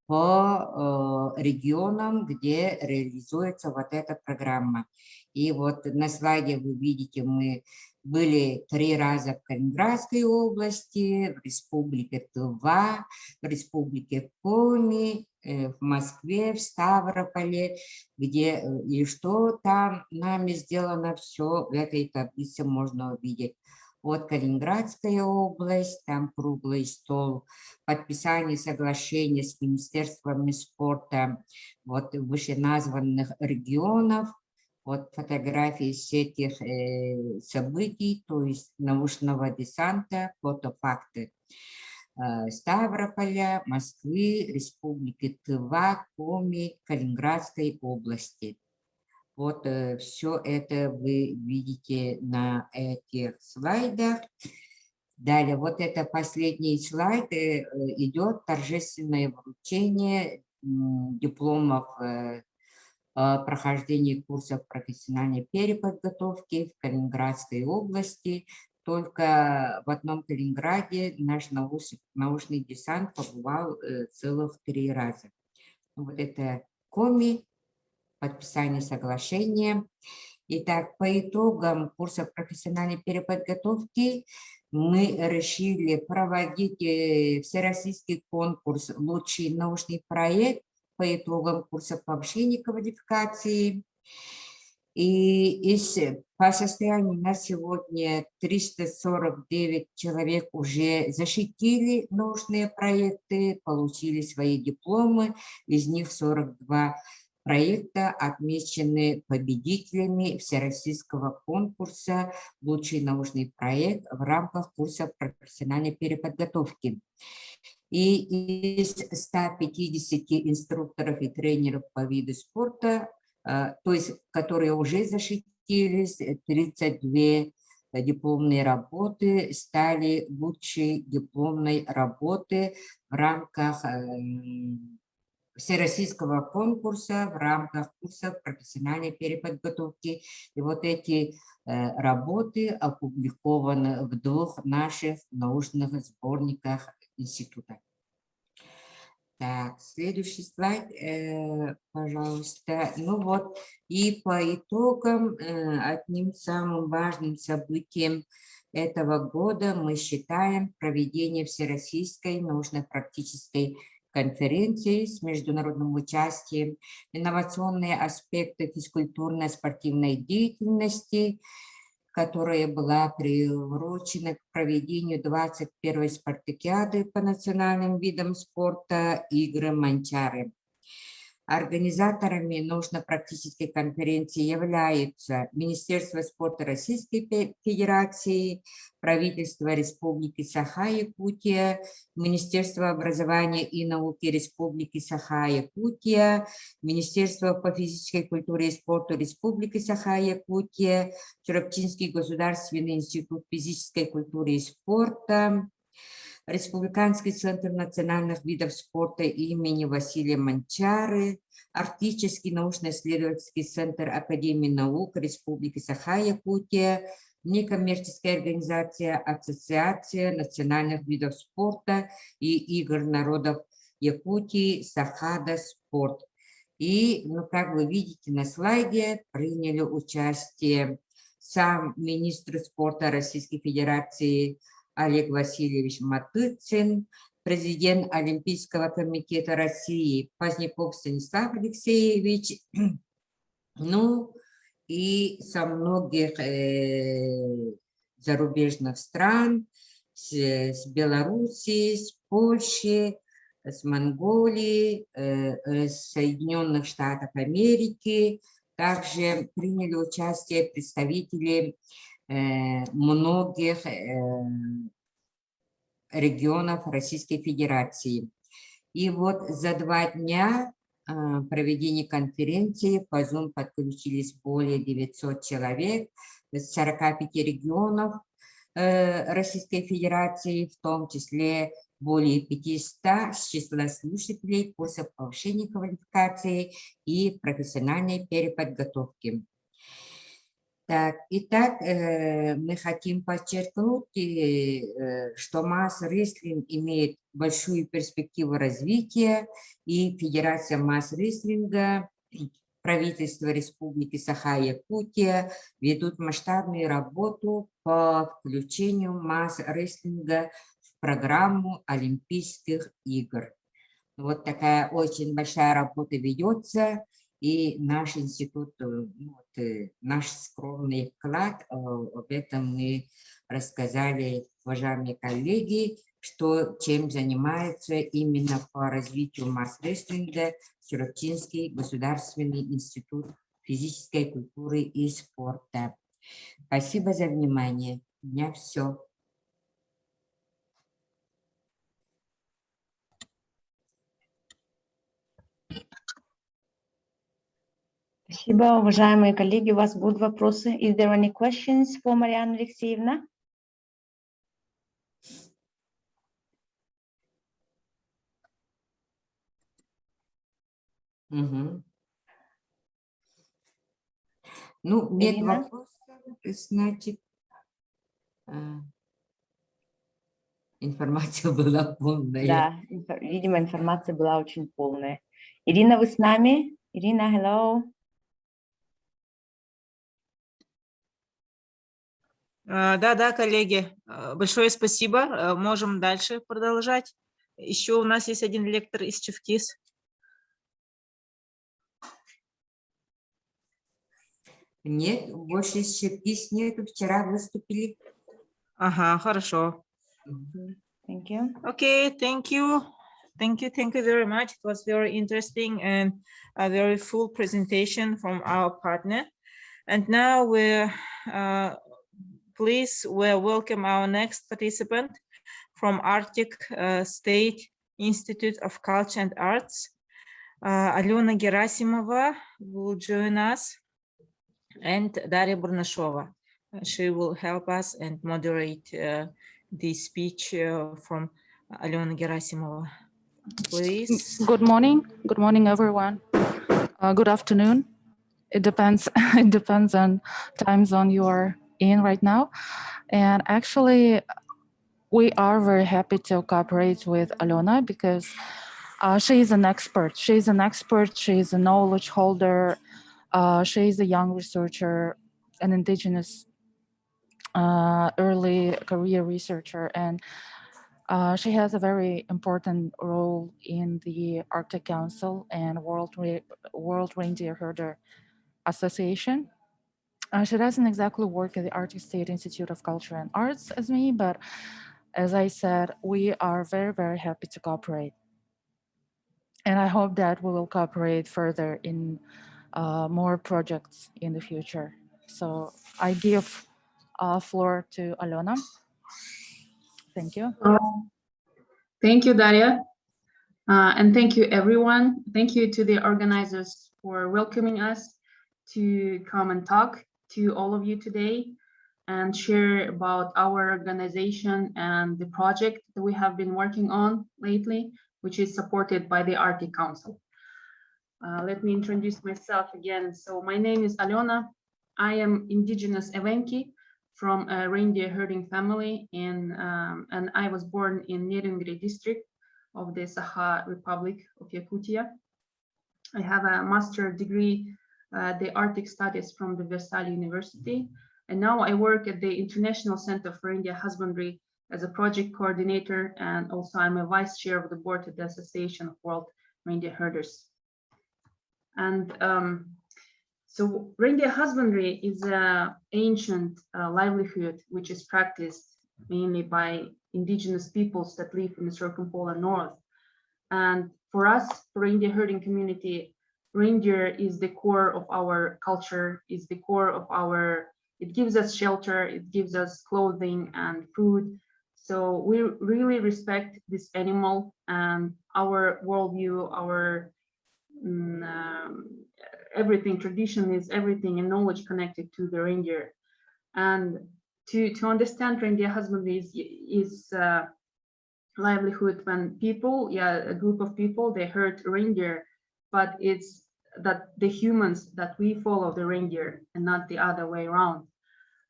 по регионам, где реализуется вот эта программа. И вот на слайде вы видите, мы были 3 раза в Калининградской области, в Республике Тыва, в Республике Коми, в Москве, в Ставрополе, где и что там нами сделано, все в этой таблице можно увидеть. Вот Калининградская область, там круглый стол, подписание соглашения с Министерством спорта вот вышеназванных регионов, вот фотографии с этих событий, то есть научного десанта, фотофакты Ставрополя, Москвы, Республики Тыва, Коми, Калининградской области. Вот все это вы видите на этих слайдах. Далее, вот это последний слайд, идет торжественное вручение дипломов о прохождении курсов профессиональной переподготовки в Калининградской области. Только в одном Калининграде наш научный десант побывал целых 3 раза. Вот это Коми, подписание соглашения. Итак, по итогам курса профессиональной переподготовки мы решили проводить всероссийский конкурс «Лучший научный проект» по итогам курса повышения квалификации. И по состоянию на сегодня 349 человек уже защитили научные проекты, получили свои дипломы, из них 42 проекта отмечены победителями всероссийского конкурса «Лучший научный проект» в рамках курса профессиональной переподготовки. И из 150 инструкторов и тренеров по виду спорта, то есть которые уже защитились, 32 дипломные работы стали лучшей дипломной работы в рамках всероссийского конкурса, в рамках курса профессиональной переподготовки. И вот эти работы опубликованы в 2 наших научных сборниках института. Так, следующий слайд, пожалуйста. Ну вот, и по итогам, одним самым важным событием этого года мы считаем проведение Всероссийской научно-практической конференции с международным участием, инновационные аспекты физкультурно-спортивной деятельности, которая была приурочена к проведению 21-й спартакиады по национальным видам спорта «Игры Манчары». Организаторами научно-практической конференции являются Министерство спорта Российской Федерации, правительство Республики Саха-Якутия, Министерство образования и науки Республики Саха-Якутия, Министерство по физической культуре и спорту Республики Саха-Якутия, Чурапчинский государственный институт физической культуры и спорта, Республиканский центр национальных видов спорта имени Василия Манчары, Арктический научно-исследовательский центр Академии наук Республики Саха-Якутия, некоммерческая организация Ассоциация национальных видов спорта и игр народов Якутии Сахада Спорт. И, как вы видите на слайде, приняли участие сам министр спорта Российской Федерации Олег Васильевич Матыцин, президент Олимпийского комитета России Поздняков Станислав Алексеевич, ну и со многих зарубежных стран, с Белоруссии, с Польши, с Монголии, с Соединенных Штатов Америки. Также приняли участие представители многих регионов Российской Федерации. И вот за 2 дня проведения конференции по Zoom подключились более 900 человек из 45 регионов Российской Федерации, в том числе более 500 с числа слушателей курсов повышения квалификации и профессиональной переподготовки. Так, итак, мы хотим подчеркнуть, что масс-рестлинг имеет большую перспективу развития, и Федерация масс-рестлинга, правительство Республики Саха-Якутия ведут масштабную работу по включению масс-рестлинга в программу Олимпийских игр. Вот такая очень большая работа ведется. И наш институт, наш скромный вклад, об этом мы рассказали, уважаемые коллеги, чем занимается именно по развитию масс-рестлинга Чурапчинский государственный институт физической культуры и спорта. Спасибо за внимание. У меня все. Спасибо, уважаемые коллеги. У вас будут вопросы? Is there any questions for Mariana Alexeyevna? Угу. Ну, нет Ирина? вопросов, значит, информация была полная. Да, видимо, информация была очень полная. Ирина, вы с нами? Ирина, hello. Да, коллеги, большое спасибо. Можем дальше продолжать. Еще у нас есть один лектор из Чевкис. Нет, больше из Чевкис нету. Вчера выступили. Ага, хорошо. Thank you. Okay, thank you. Thank you very much. It was very interesting and a very full presentation from our partner. And now please welcome our next participant from Arctic State Institute of Culture and Arts. Alena Gerasimova will join us, and Daria Burnashova. She will help us and moderate the speech from Alena Gerasimova. Please. Good morning. Good morning, everyone. Good afternoon. It depends. It depends on time zone you are in right now. And actually, we are very happy to cooperate with Alena because she is an expert. She's an expert. She is a knowledge holder. She is a young researcher, an indigenous early career researcher. And She has a very important role in the Arctic Council and World Reindeer Herder Association. She doesn't exactly work at the Arctic State Institute of Culture and Arts as me, but as I said, we are very, very happy to cooperate. And I hope that we will cooperate further in more projects in the future. So I give floor to Alona. Thank you. Thank you, Daria. And thank you, everyone. Thank you to the organizers for welcoming us to come and talk to all of you today and share about our organization and the project that we have been working on lately, which is supported by the Arctic Council. Let me introduce myself again. So my name is Alona. I am indigenous Evenki from a reindeer herding family and I was born in Nerungri district of the Sakha Republic of Yakutia. I have a master's degree, the Arctic Studies from the Versailles University. And now I work at the International Center for Reindeer Husbandry as a project coordinator. And also I'm a vice chair of the board at the Association of World Reindeer Herders. And so reindeer husbandry is an ancient livelihood which is practiced mainly by indigenous peoples that live in the circumpolar north. And for us, for reindeer herding community, reindeer is the core of our culture, is the core of our, it gives us shelter, it gives us clothing and food. So we really respect this animal and our worldview, our everything, tradition is everything and knowledge connected to the reindeer. And to understand reindeer husbandry is livelihood when people, a group of people, they herd reindeer, but it's that the humans that we follow the reindeer and not the other way around.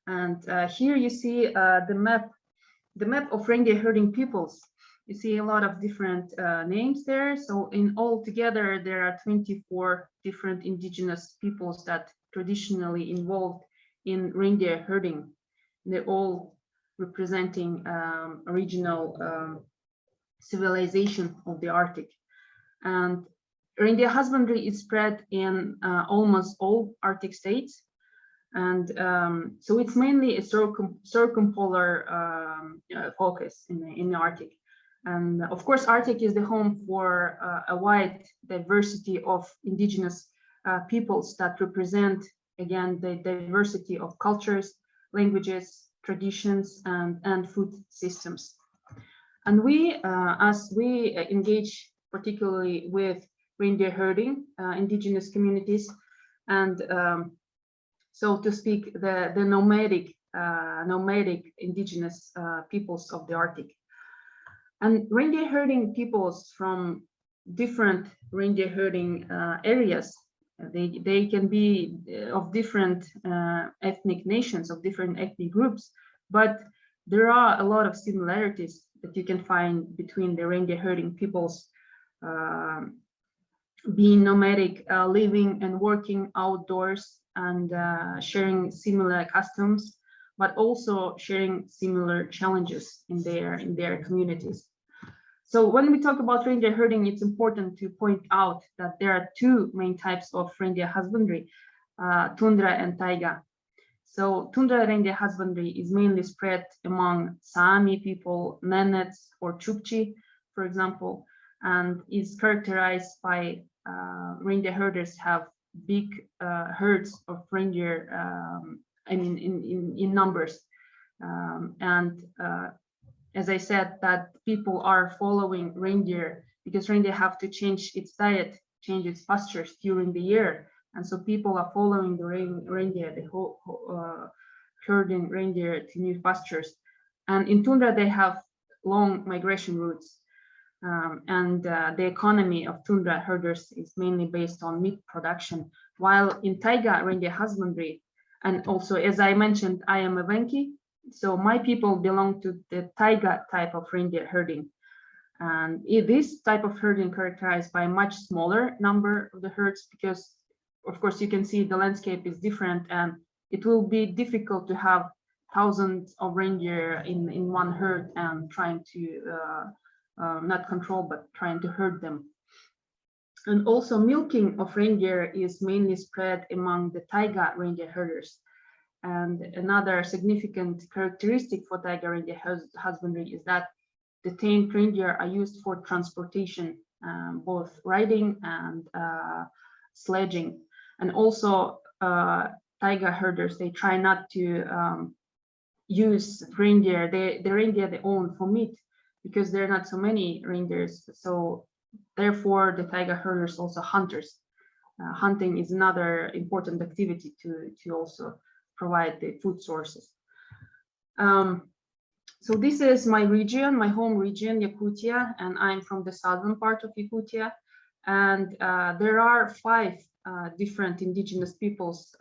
And here you see the map of reindeer herding peoples. You see a lot of different names there. So in all together, there are 24 different indigenous peoples that traditionally involved in reindeer herding. They're all representing regional civilization of the Arctic. And reindeer husbandry is spread in almost all Arctic states. And so it's mainly a circumpolar focus in the Arctic. And of course, Arctic is the home for a wide diversity of indigenous peoples that represent, again, the diversity of cultures, languages, traditions, and food systems. And we, as we engage particularly with reindeer herding, indigenous communities, and so to speak, the nomadic indigenous peoples of the Arctic. And reindeer herding peoples from different reindeer herding areas, they can be of different ethnic nations, of different ethnic groups, but there are a lot of similarities that you can find between the reindeer herding peoples being nomadic, living and working outdoors and sharing similar customs, but also sharing similar challenges in their communities. So when we talk about reindeer herding, it's important to point out that there are two main types of reindeer husbandry, tundra and taiga. So tundra reindeer husbandry is mainly spread among Sami people, Nenets or Chukchi, for example, and is characterized by reindeer herders have big herds of reindeer, I mean, in numbers. As I said, that people are following reindeer because reindeer have to change its diet, change its pastures during the year. And so people are following the reindeer, the whole herding reindeer to new pastures. And in tundra, they have long migration routes. The economy of tundra herders is mainly based on meat production, while in taiga reindeer husbandry, and also, as I mentioned, I am a Venki, so my people belong to the taiga type of reindeer herding. And this type of herding characterized by a much smaller number of the herds, because of course you can see the landscape is different and it will be difficult to have thousands of reindeer in one herd and trying to not control, but trying to herd them. And also milking of reindeer is mainly spread among the taiga reindeer herders. And another significant characteristic for taiga reindeer husbandry is that the tamed reindeer are used for transportation, both riding and sledging. And also taiga herders, they try not to use reindeer, the reindeer they own for meat, because there are not so many reindeers. So therefore the taiga herders also hunters. Hunting is another important activity to also provide the food sources. So this is my region, my home region, Yakutia, and I'm from the southern part of Yakutia. And there are 5 different indigenous peoples,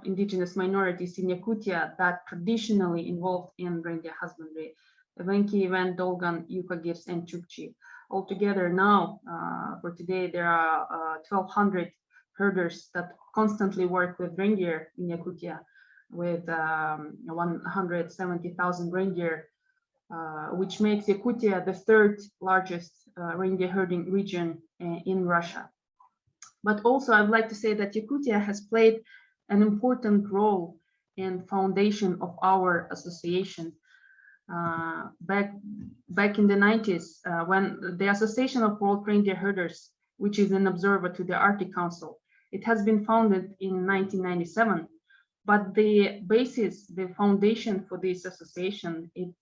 indigenous minorities in Yakutia that traditionally involved in reindeer husbandry: Evenki, Ven, Dolgan, Yukagirs, and Chukchi. Altogether now, for today, there are 1,200 herders that constantly work with reindeer in Yakutia, with 170,000 reindeer, which makes Yakutia the 3rd largest reindeer herding region in Russia. But also I'd like to say that Yakutia has played an important role in foundation of our association. Back in the 90s, when the Association of World Reindeer Herders, which is an observer to the Arctic Council, it has been founded in 1997. But the basis, the foundation for this association, it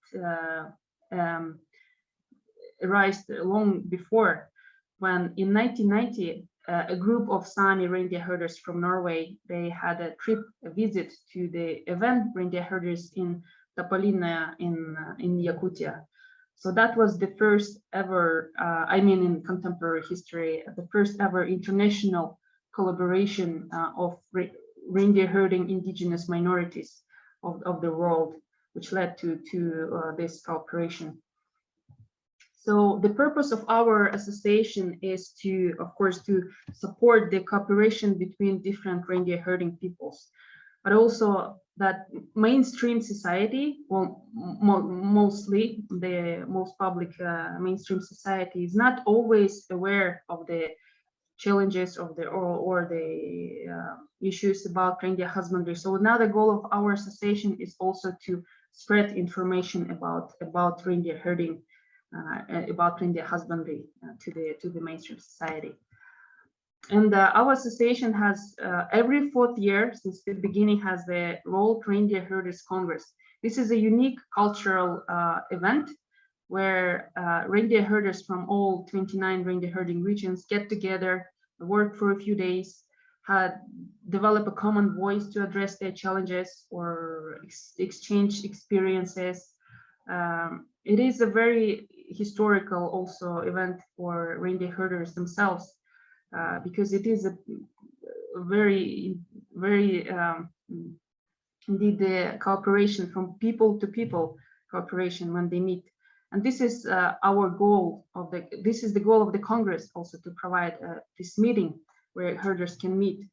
arose long before, when in 1990, a group of Sami reindeer herders from Norway, they had a visit to the event reindeer herders in Topolina in Yakutia. So that was the first ever, I mean in contemporary history, the first ever international collaboration of reindeer herding indigenous minorities of the world, which led to this cooperation. So the purpose of our association is to, of course, to support the cooperation between different reindeer herding peoples, but also that mainstream society, well, mostly the most public mainstream society is not always aware of the challenges of the or the issues about reindeer husbandry. So now the goal of our association is also to spread information about reindeer herding, about reindeer husbandry to the mainstream society. And our association has every 4th year since the beginning has the World Reindeer Herders Congress. This is a unique cultural event where reindeer herders from all 29 reindeer herding regions get together, work for a few days, develop a common voice to address their challenges or exchange experiences. It is a very historical also event for reindeer herders themselves, because it is a very indeed the cooperation from people to people cooperation when they meet. And this is our goal this is the goal of the Congress also, to provide this meeting where herders can meet.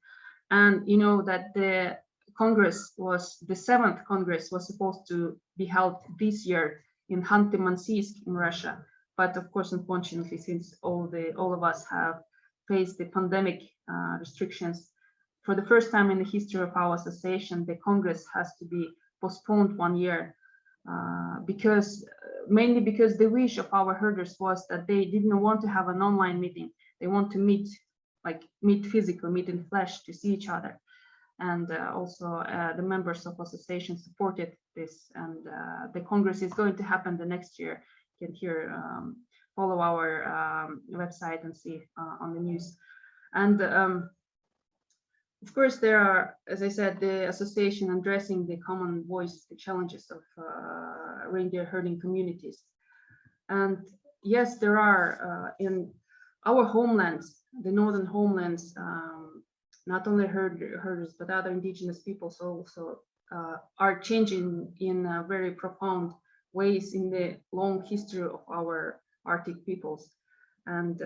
And you know that the Congress was, the 7th Congress was supposed to be held this year in Khanty-Mansiysk in Russia. But of course, unfortunately, since all of us have faced the pandemic restrictions, for the first time in the history of our association, the Congress has to be postponed 1 year, mainly because the wish of our herders was that they didn't want to have an online meeting. They want to meet physically, meet in flesh, to see each other. And also the members of association supported this, and the Congress is going to happen the next year. You can here follow our website and see on the news. And of course, there are, as I said, the association addressing the common voice, the challenges of reindeer herding communities. And yes, there are in our homelands, the northern homelands, not only herders, but other indigenous peoples also are changing in very profound ways in the long history of our Arctic peoples. And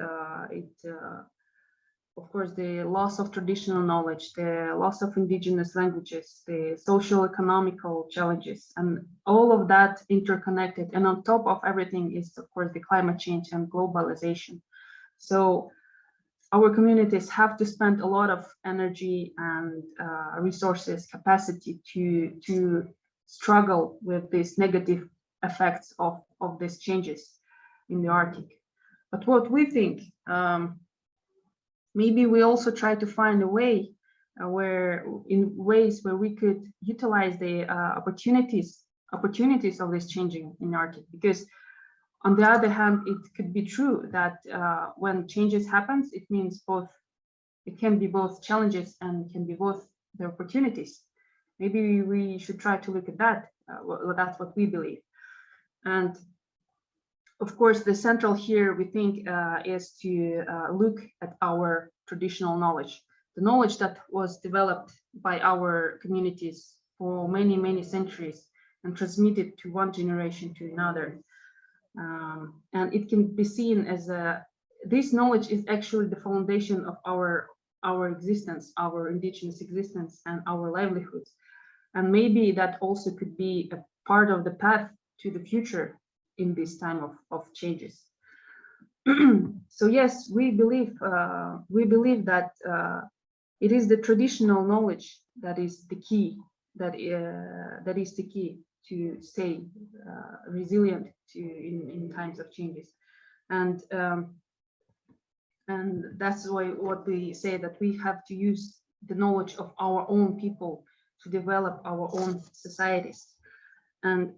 of course, the loss of traditional knowledge, the loss of indigenous languages, the socio-economical challenges, and all of that interconnected. And on top of everything is, of course, the climate change and globalization. So our communities have to spend a lot of energy and resources, capacity to struggle with these negative effects of these changes in the Arctic. But what we think, maybe we also try to find a way in ways where we could utilize the opportunities of this changing in Arctic, because on the other hand, it could be true that when changes happens, it can be both challenges and can be both the opportunities. Maybe we should try to look at that. That's what we believe. And of course, the central here, we think, is to look at our traditional knowledge, the knowledge that was developed by our communities for many, many centuries and transmitted to one generation to another. And it can be seen as this knowledge is actually the foundation of our existence, our indigenous existence, and our livelihoods. And maybe that also could be a part of the path to the future in this time of changes. So yes, we believe that it is the traditional knowledge that is the key, that is the key to stay resilient in times of changes. And that's why what we say, that we have to use the knowledge of our own people to develop our own societies. And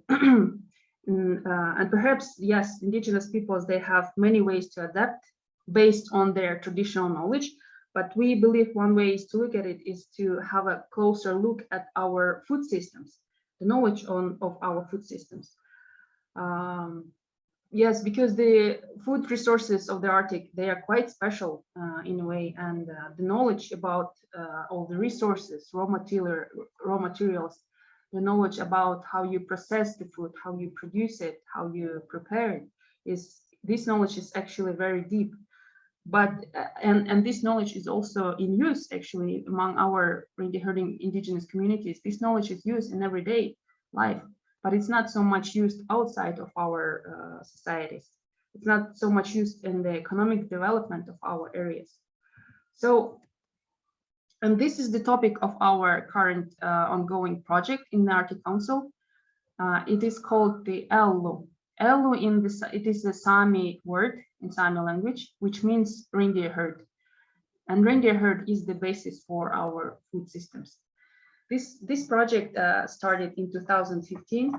and perhaps, yes, indigenous peoples, they have many ways to adapt based on their traditional knowledge. But we believe one way is to look at it is to have a closer look at our food systems, the knowledge of our food systems. Yes, because the food resources of the Arctic, they are quite special in a way, and the knowledge about all the resources, raw materials, the knowledge about how you process the food, how you produce it, how you prepare it, this knowledge is actually very deep. But and this knowledge is also in use actually among our reindeer herding indigenous communities. This knowledge is used in everyday life, but it's not so much used outside of our societies. It's not so much used in the economic development of our areas. So, and this is the topic of our current ongoing project in the Arctic Council. It is called the Ellu. Ellu it is a Sami word in Sami language, which means reindeer herd. And reindeer herd is the basis for our food systems. This project started in 2015,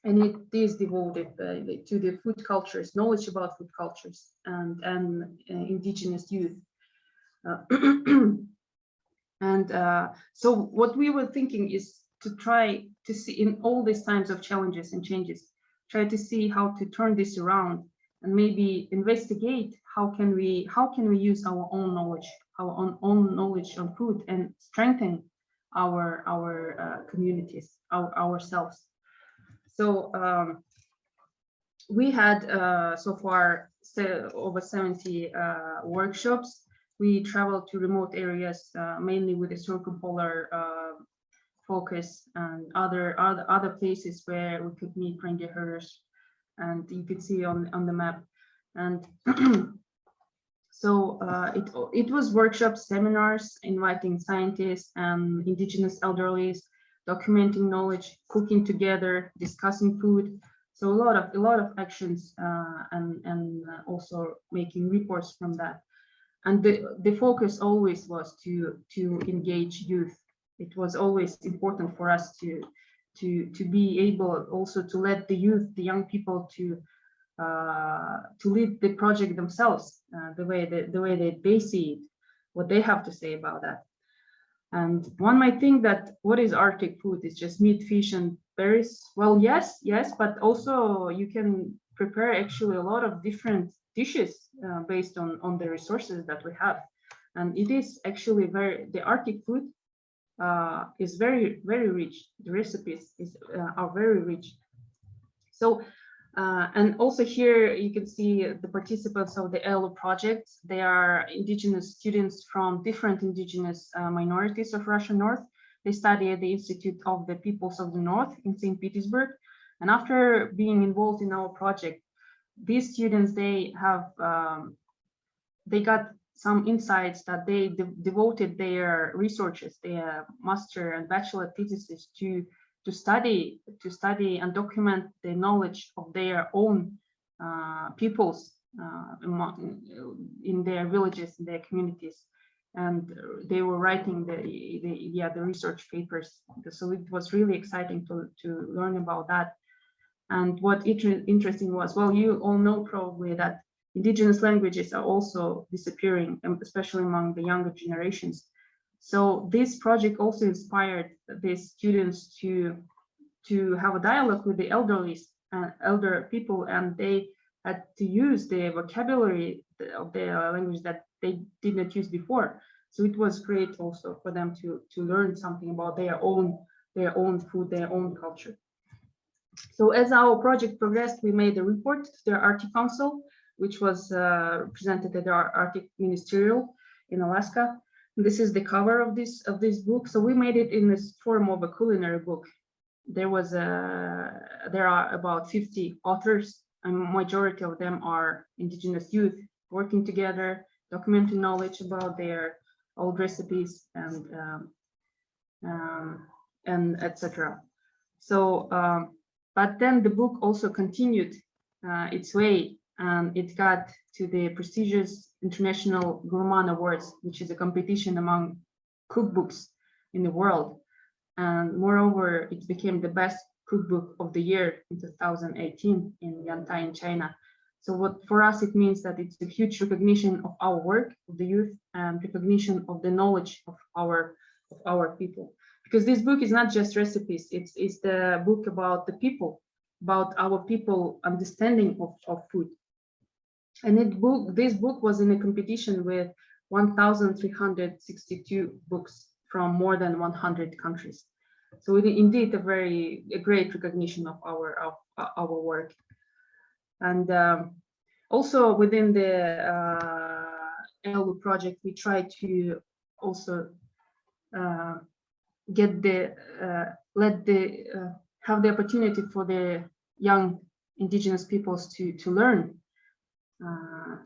and it is devoted to the food cultures, knowledge about food cultures, and indigenous youth. So what we were thinking is to try to see, in all these times of challenges and changes, try to see how to turn this around and maybe investigate how can we use our own knowledge, our own knowledge on food, and strengthen our communities, ourselves. So we had so far over 70 workshops. We traveled to remote areas, mainly with a circumpolar focus, and other places where we could meet reindeer herders, and you could see on the map. And so it was workshops, seminars, inviting scientists and indigenous elderlies, documenting knowledge, cooking together, discussing food. So a lot of actions, and also making reports from that. And the focus always was to engage youth. It was always important for us to be able also to let the youth, the young people, to lead the project themselves, the way that they see it, what they have to say about that. And one might think that what is Arctic food? It's just meat, fish, and berries. Well, yes, but also you can prepare actually a lot of different dishes based on the resources that we have. And it is actually the Arctic food is very, very rich. The recipes are very rich. So And also here you can see the participants of the ELO project. They are indigenous students from different indigenous minorities of Russian North. They study at the Institute of the Peoples of the North in St. Petersburg. And after being involved in our project, these students, they got some insights that they devoted their researches, their master and bachelor theses to study and document the knowledge of their own peoples in their villages, in their communities, and they were writing the research papers. So it was really exciting to learn about that. And what interesting was, well, you all know probably that indigenous languages are also disappearing, especially among the younger generations. So this project also inspired the students to have a dialogue with the elder people, and they had to use the vocabulary of their language that they did not use before. So it was great also for them to learn something about their own food, their own culture. So as our project progressed, we made a report to the Arctic Council, which was presented at our Arctic Ministerial in Alaska. And this is the cover of this book. So we made it in this form of a culinary book. There are about 50 authors, and majority of them are indigenous youth working together, documenting knowledge about their old recipes and etc. So, but then the book also continued its way, and it got to the prestigious International Gourmand Awards, which is a competition among cookbooks in the world. And moreover, it became the best cookbook of the year in 2018 in Yantai in China. So what for us, it means that it's a huge recognition of our work, of the youth, and recognition of the knowledge of our people. Because this book is not just recipes, it's the book about the people, about our people understanding of food. And this book was in a competition with 1,362 books from more than 100 countries. So it indeed a great recognition of our work. And also within the ELU project, we try to also have the opportunity for the young indigenous peoples to learn,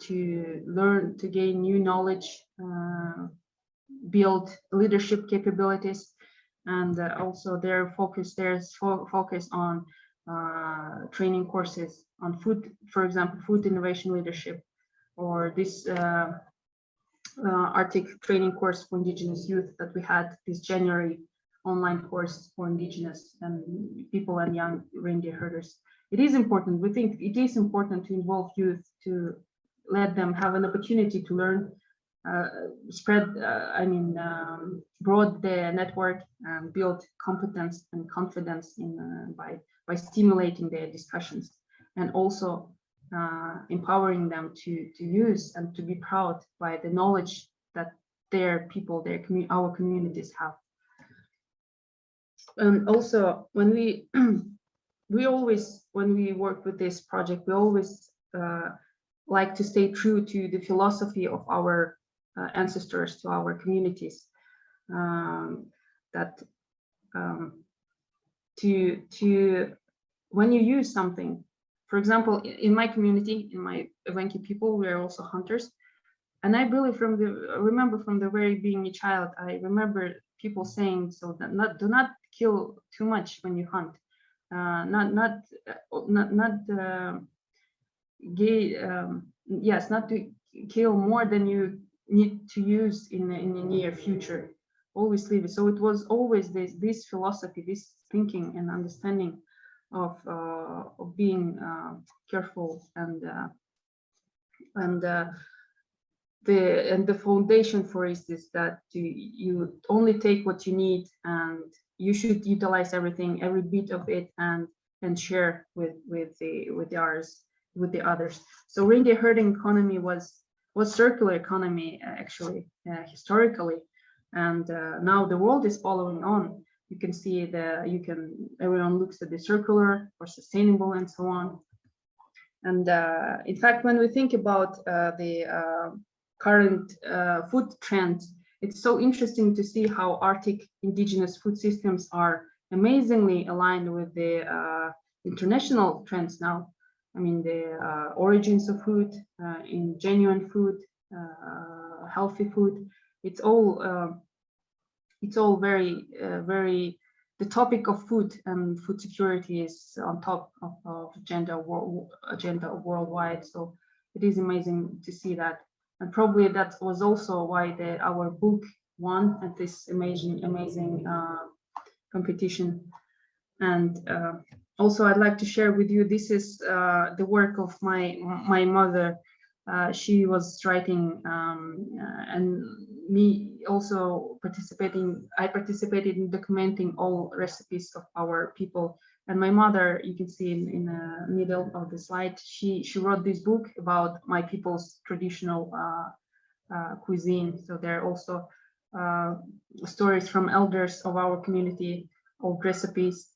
to gain new knowledge, build leadership capabilities, and also there's focus on training courses on food, for example, food innovation leadership, or this Arctic training course for indigenous youth that we had this January, online course for indigenous and people and young reindeer herders. It is important. We think it is important to involve youth, to let them have an opportunity to learn, broaden their network and build competence and confidence by stimulating their discussions, and also empowering them to use and to be proud by the knowledge that their people, our communities have. And also, when we when we work with this project, we always like to stay true to the philosophy of our ancestors, to our communities, that when you use something, for example, in my community, in my Evenki people, we are also hunters. And I really remember from the very being a child, I remember people saying, so that do not kill too much when you hunt, not to kill more than you need to use in the near future. Always leave it. So it was always this philosophy, this thinking and understanding of being careful, and the foundation for it is that you only take what you need, and you should utilize everything, every bit of it, and share with the others. So reindeer herding economy was circular economy, actually, historically, and now the world is following on. You can see everyone looks at the circular or sustainable and so on. And in fact, when we think about the current food trends, it's so interesting to see how Arctic indigenous food systems are amazingly aligned with the international trends now. I mean, the origins of food, in genuine food, healthy food. It's all very, the topic of food and food security is on top of agenda worldwide. So it is amazing to see that. And probably that was also why our book won at this amazing competition. And also I'd like to share with you, this is the work of my mother. She was writing, and me also participating. I participated in documenting all recipes of our people. And my mother, you can see in the middle of the slide, she wrote this book about my people's traditional cuisine. So there are also stories from elders of our community, old recipes.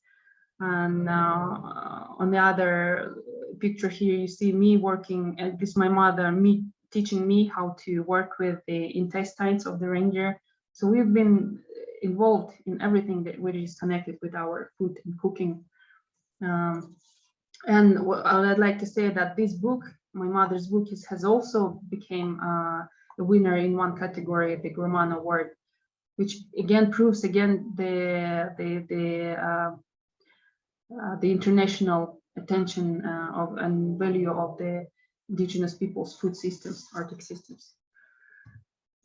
And on the other picture here, you see me working, and this is my mother, me teaching me how to work with the intestines of the reindeer. So we've been involved in everything that which is connected with our food and cooking. And I'd like to say that this book, my mother's book, has also became a winner in one category, the Gourmand Award, which again proves the international attention and value of the indigenous people's food systems, Arctic systems.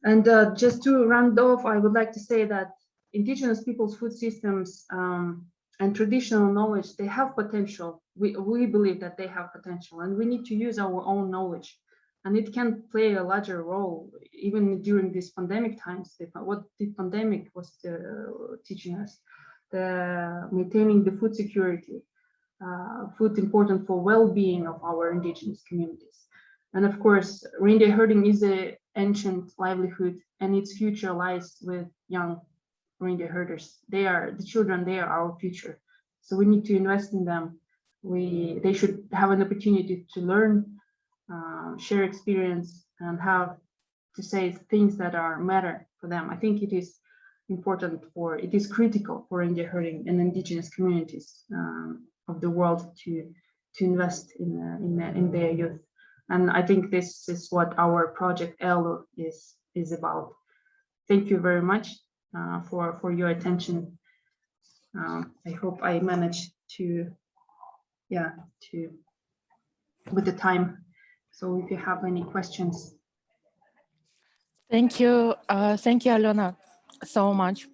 And just to round off, I would like to say that indigenous people's food systems and traditional knowledge, they have potential. We believe that they have potential, and we need to use our own knowledge. And it can play a larger role even during these pandemic times. What the pandemic was teaching us, maintaining the food security, food important for well-being of our indigenous communities. And of course, reindeer herding is an ancient livelihood, and its future lies with young reindeer herders. They are the children, they are our future. So we need to invest in them. They should have an opportunity to learn, share experience, and have to say things that matter for them. I think it is important it is critical for reindeer herding and indigenous communities of the world to invest in their youth. And I think this is what our project ELU is about. Thank you very much for your attention. I hope I managed to with the time. So if you have any questions. Thank you, Alena, so much.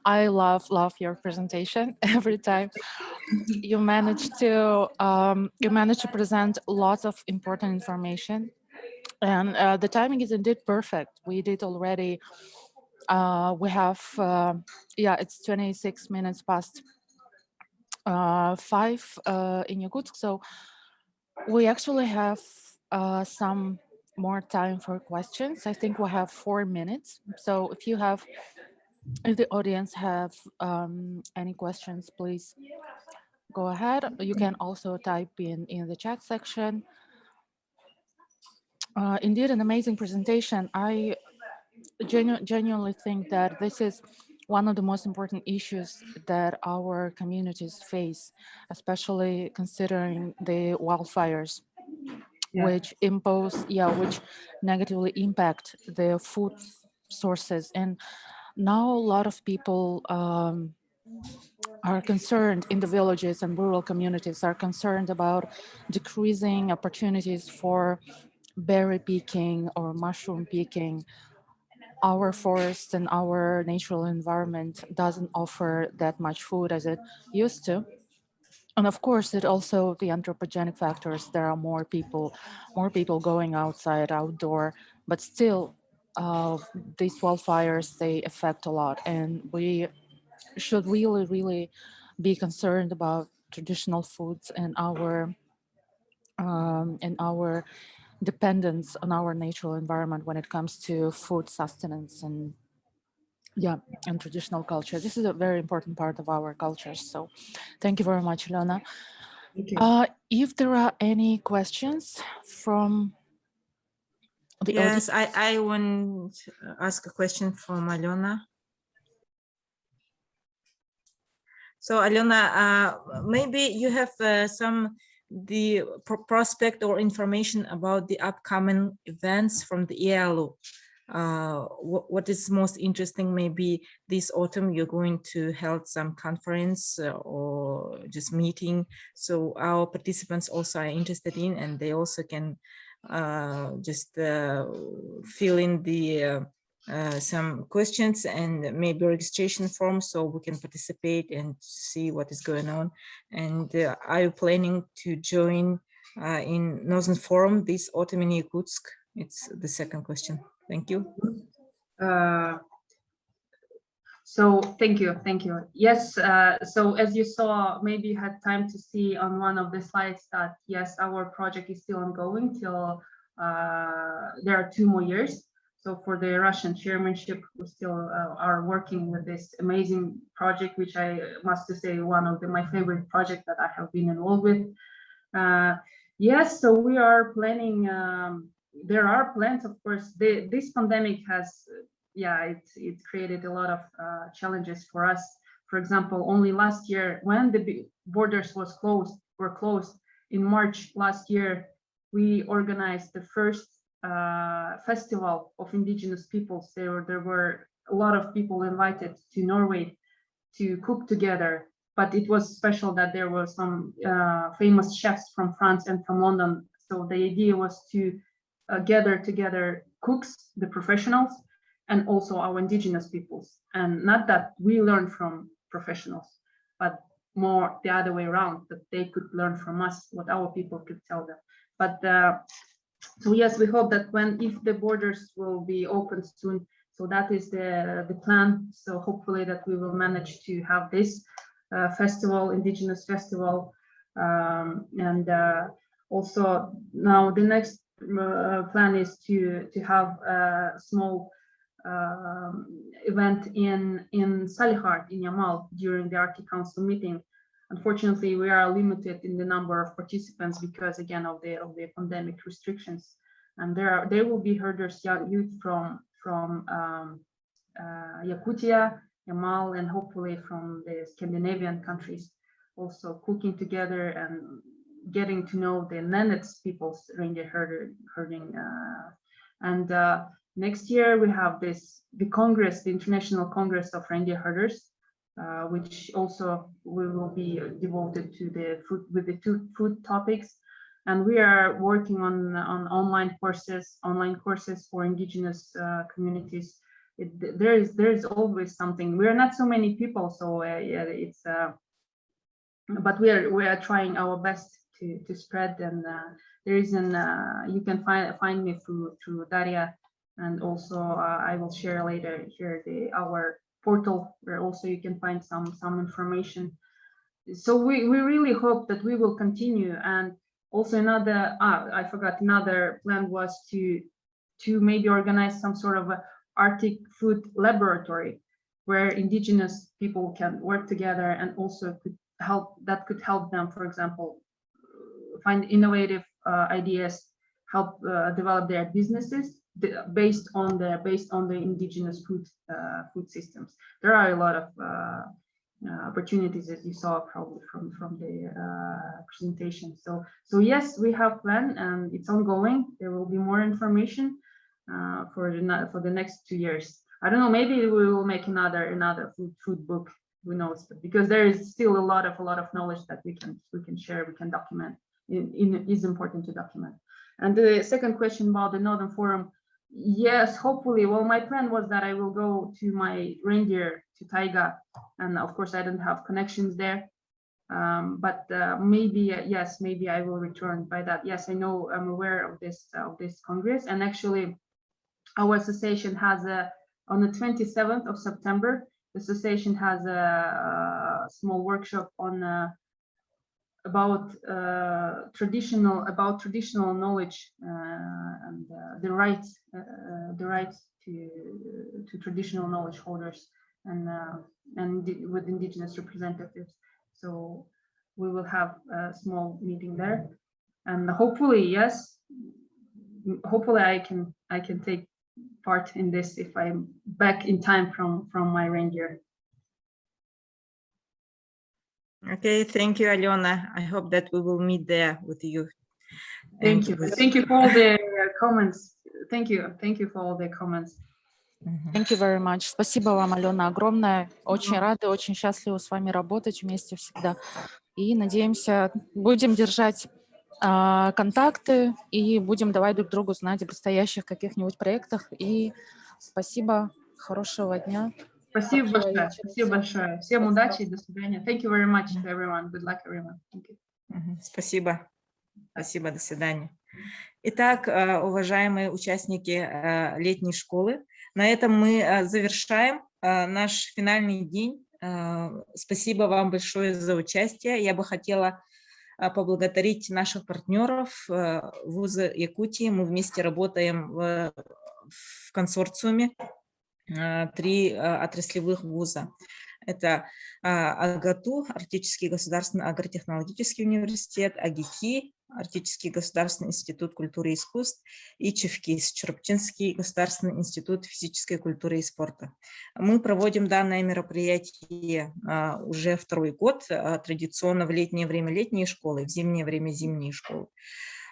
I love your presentation every time. You manage to present lots of important information, and the timing is indeed perfect. We did already. We have it's 26 minutes past 5 in Yakutsk, so we actually have some more time for questions. I think we have 4 minutes. So if the audience have any questions, please go ahead. You can also type in the chat section. Indeed, an amazing presentation. I genuinely think that this is one of the most important issues that our communities face, especially considering the wildfires, which negatively impact the food sources. And now a lot of people are concerned in the villages and rural communities are concerned about decreasing opportunities for berry picking or mushroom picking. Our forests and our natural environment doesn't offer that much food as it used to. And of course, it also the anthropogenic factors. There are more people going outside, outdoor, but still these wildfires, they affect a lot. And we should really be concerned about traditional foods and our dependence on our natural environment when it comes to food sustenance and traditional culture. This is a very important part of our culture. So thank you very much, Ilona. If there are any questions from the audience. Yes, I want to ask a question from Alena. So Alena, maybe you have the prospect or information about the upcoming events from the EALO. What is most interesting? Maybe this autumn you're going to hold some conference or just meeting, so our participants also are interested in, and they also can just fill in the some questions and maybe registration form, so we can participate and see what is going on. And are you planning to join in Northern Forum this autumn in Yakutsk? It's the second question. Thank you. So thank you. Yes, so as you saw, maybe you had time to see on one of the slides that yes, our project is still ongoing till there are 2 more years. So for the Russian chairmanship, we still are working with this amazing project, which I must say one of my favorite projects that I have been involved with. Yes, so we are planning. There are plans, of course. This pandemic has, it created a lot of challenges for us. For example, only last year, when the borders were closed in March last year, we organized the first festival of indigenous peoples. There were a lot of people invited to Norway to cook together, but it was special that there were some famous chefs from France and from London. So the idea was to gather together cooks, the professionals, and also our indigenous peoples. And not that we learn from professionals, but more the other way around, that they could learn from us what our people could tell them. But so yes, we hope that if the borders will be open soon, so that is the plan. So hopefully that we will manage to have this festival, indigenous festival, and also now the next plan is to have a small event in Salihard in Yamal during the Arctic Council meeting. Unfortunately, we are limited in the number of participants because, again, of the pandemic restrictions. And there will be herders, young youth from Yakutia, Yamal, and hopefully from the Scandinavian countries, also cooking together and getting to know the Nenets people's reindeer herding. And next year we have the Congress, the International Congress of Reindeer Herders, which also we will be devoted to the food, with the food topics. And we are working on online courses for indigenous communities. There is always something. We are not so many people, so it's but we are trying our best to spread. And there is you can find me through Daria, and also I will share later here our portal where also you can find some information. So we really hope that we will continue. And also another plan was to maybe organize some sort of a Arctic food laboratory where indigenous people can work together and also could help them, for example, find innovative ideas, help develop their businesses based on the indigenous food systems. There are a lot of opportunities, as you saw probably from the presentation. So yes, we have plan and it's ongoing. There will be more information for the next 2 years. I don't know, maybe we will make another food book, who knows, but because there is still a lot of knowledge that we can share, we can document. Is important to document. And the second question about the Northern Forum, yes, hopefully. Well, my plan was that I will go to my reindeer to Taiga, and of course I don't have connections there. But maybe yes, maybe I will return by that. Yes, I'm aware of this Congress, and actually our association has on the 27th of September, the association has a small workshop on about traditional knowledge and the rights to traditional knowledge holders and with indigenous representatives. So we will have a small meeting there. And hopefully, yes, hopefully I can take part in this if I'm back in time from my reindeer. Okay, thank you, Alena. I hope that we will meet there with you. Thank you. Thank you for all the comments. Thank you for all the comments. Thank you very much. Спасибо вам, Алена, огромное. Очень рады, очень счастливы с вами работать вместе всегда. И надеемся, будем держать контакты и будем давать друг другу знать о предстоящих каких-нибудь проектах. И спасибо, хорошего дня. Спасибо большое. Спасибо большое. Всем удачи и до свидания. Thank you very much to everyone. Good luck, everyone. Thank you. Спасибо. Спасибо, до свидания. Итак, уважаемые участники летней школы, на этом мы завершаем наш финальный день. Спасибо вам большое за участие. Я бы хотела поблагодарить наших партнеров вуза Якутии. Мы вместе работаем в консорциуме 3 отраслевых вуза. Это АГАТУ, Арктический государственный агротехнологический университет, АГИКИ, Арктический государственный институт культуры и искусств, и ЧФКИС, Чурапчинский государственный институт физической культуры и спорта. Мы проводим данное мероприятие уже 2-й год, традиционно в летнее время летние школы, в зимнее время зимние школы.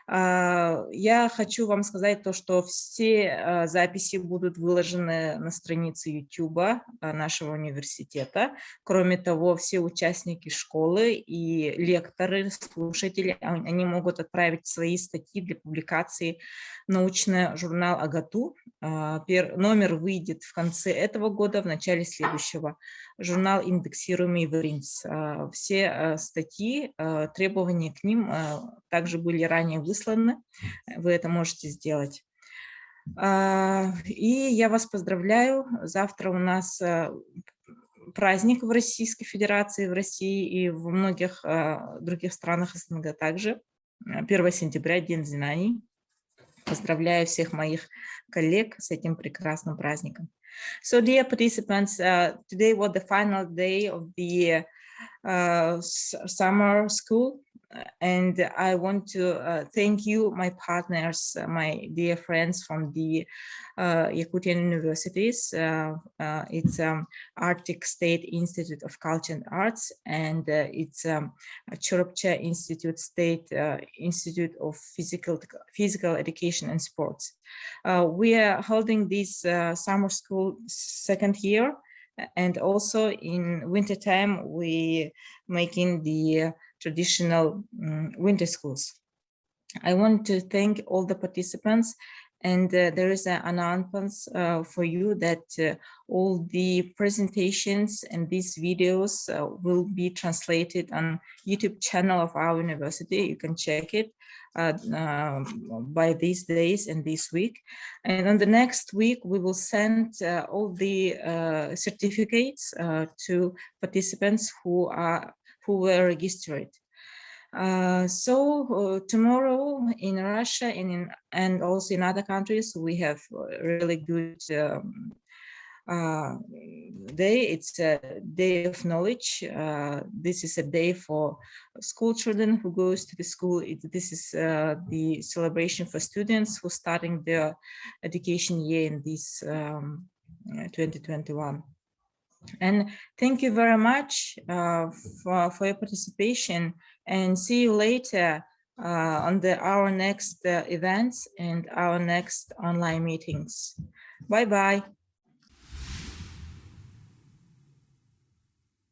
Я хочу вам сказать то, что все записи будут выложены на странице YouTube нашего университета. Кроме того, все участники школы и лекторы, слушатели, они могут отправить свои статьи для публикации в научный журнал АГАТУ. Номер выйдет в конце этого года, в начале следующего. Журнал индексируемый в РИНС. Все статьи, требования к ним также были ранее высланы. Вы это можете сделать. И я вас поздравляю. Завтра у нас праздник в Российской Федерации, в России и в многих других странах СНГ также. 1 сентября, День знаний. Поздравляю всех моих коллег с этим прекрасным праздником. So, dear participants, today was the final day of the summer school, and I want to thank you, my partners, my dear friends from the Yakutian universities. It's Arctic State Institute of Culture and Arts, and it's Churupcha Institute State Institute of Physical Education and Sports. We are holding this summer school 2nd year, and also in winter time we making the traditional winter schools. I want to thank all the participants, and there is an announcement for you that all the presentations and these videos will be translated on YouTube channel of our university. You can check it by these days and this week. And on the next week, we will send all the certificates to participants who were registered. So tomorrow in Russia and also in other countries, we have really good day. It's a day of knowledge. This is a day for school children who goes to the school. This is the celebration for students who starting their education year in this 2021. And thank you very much for your participation, and see you later on our next events and our next online meetings. Bye-bye.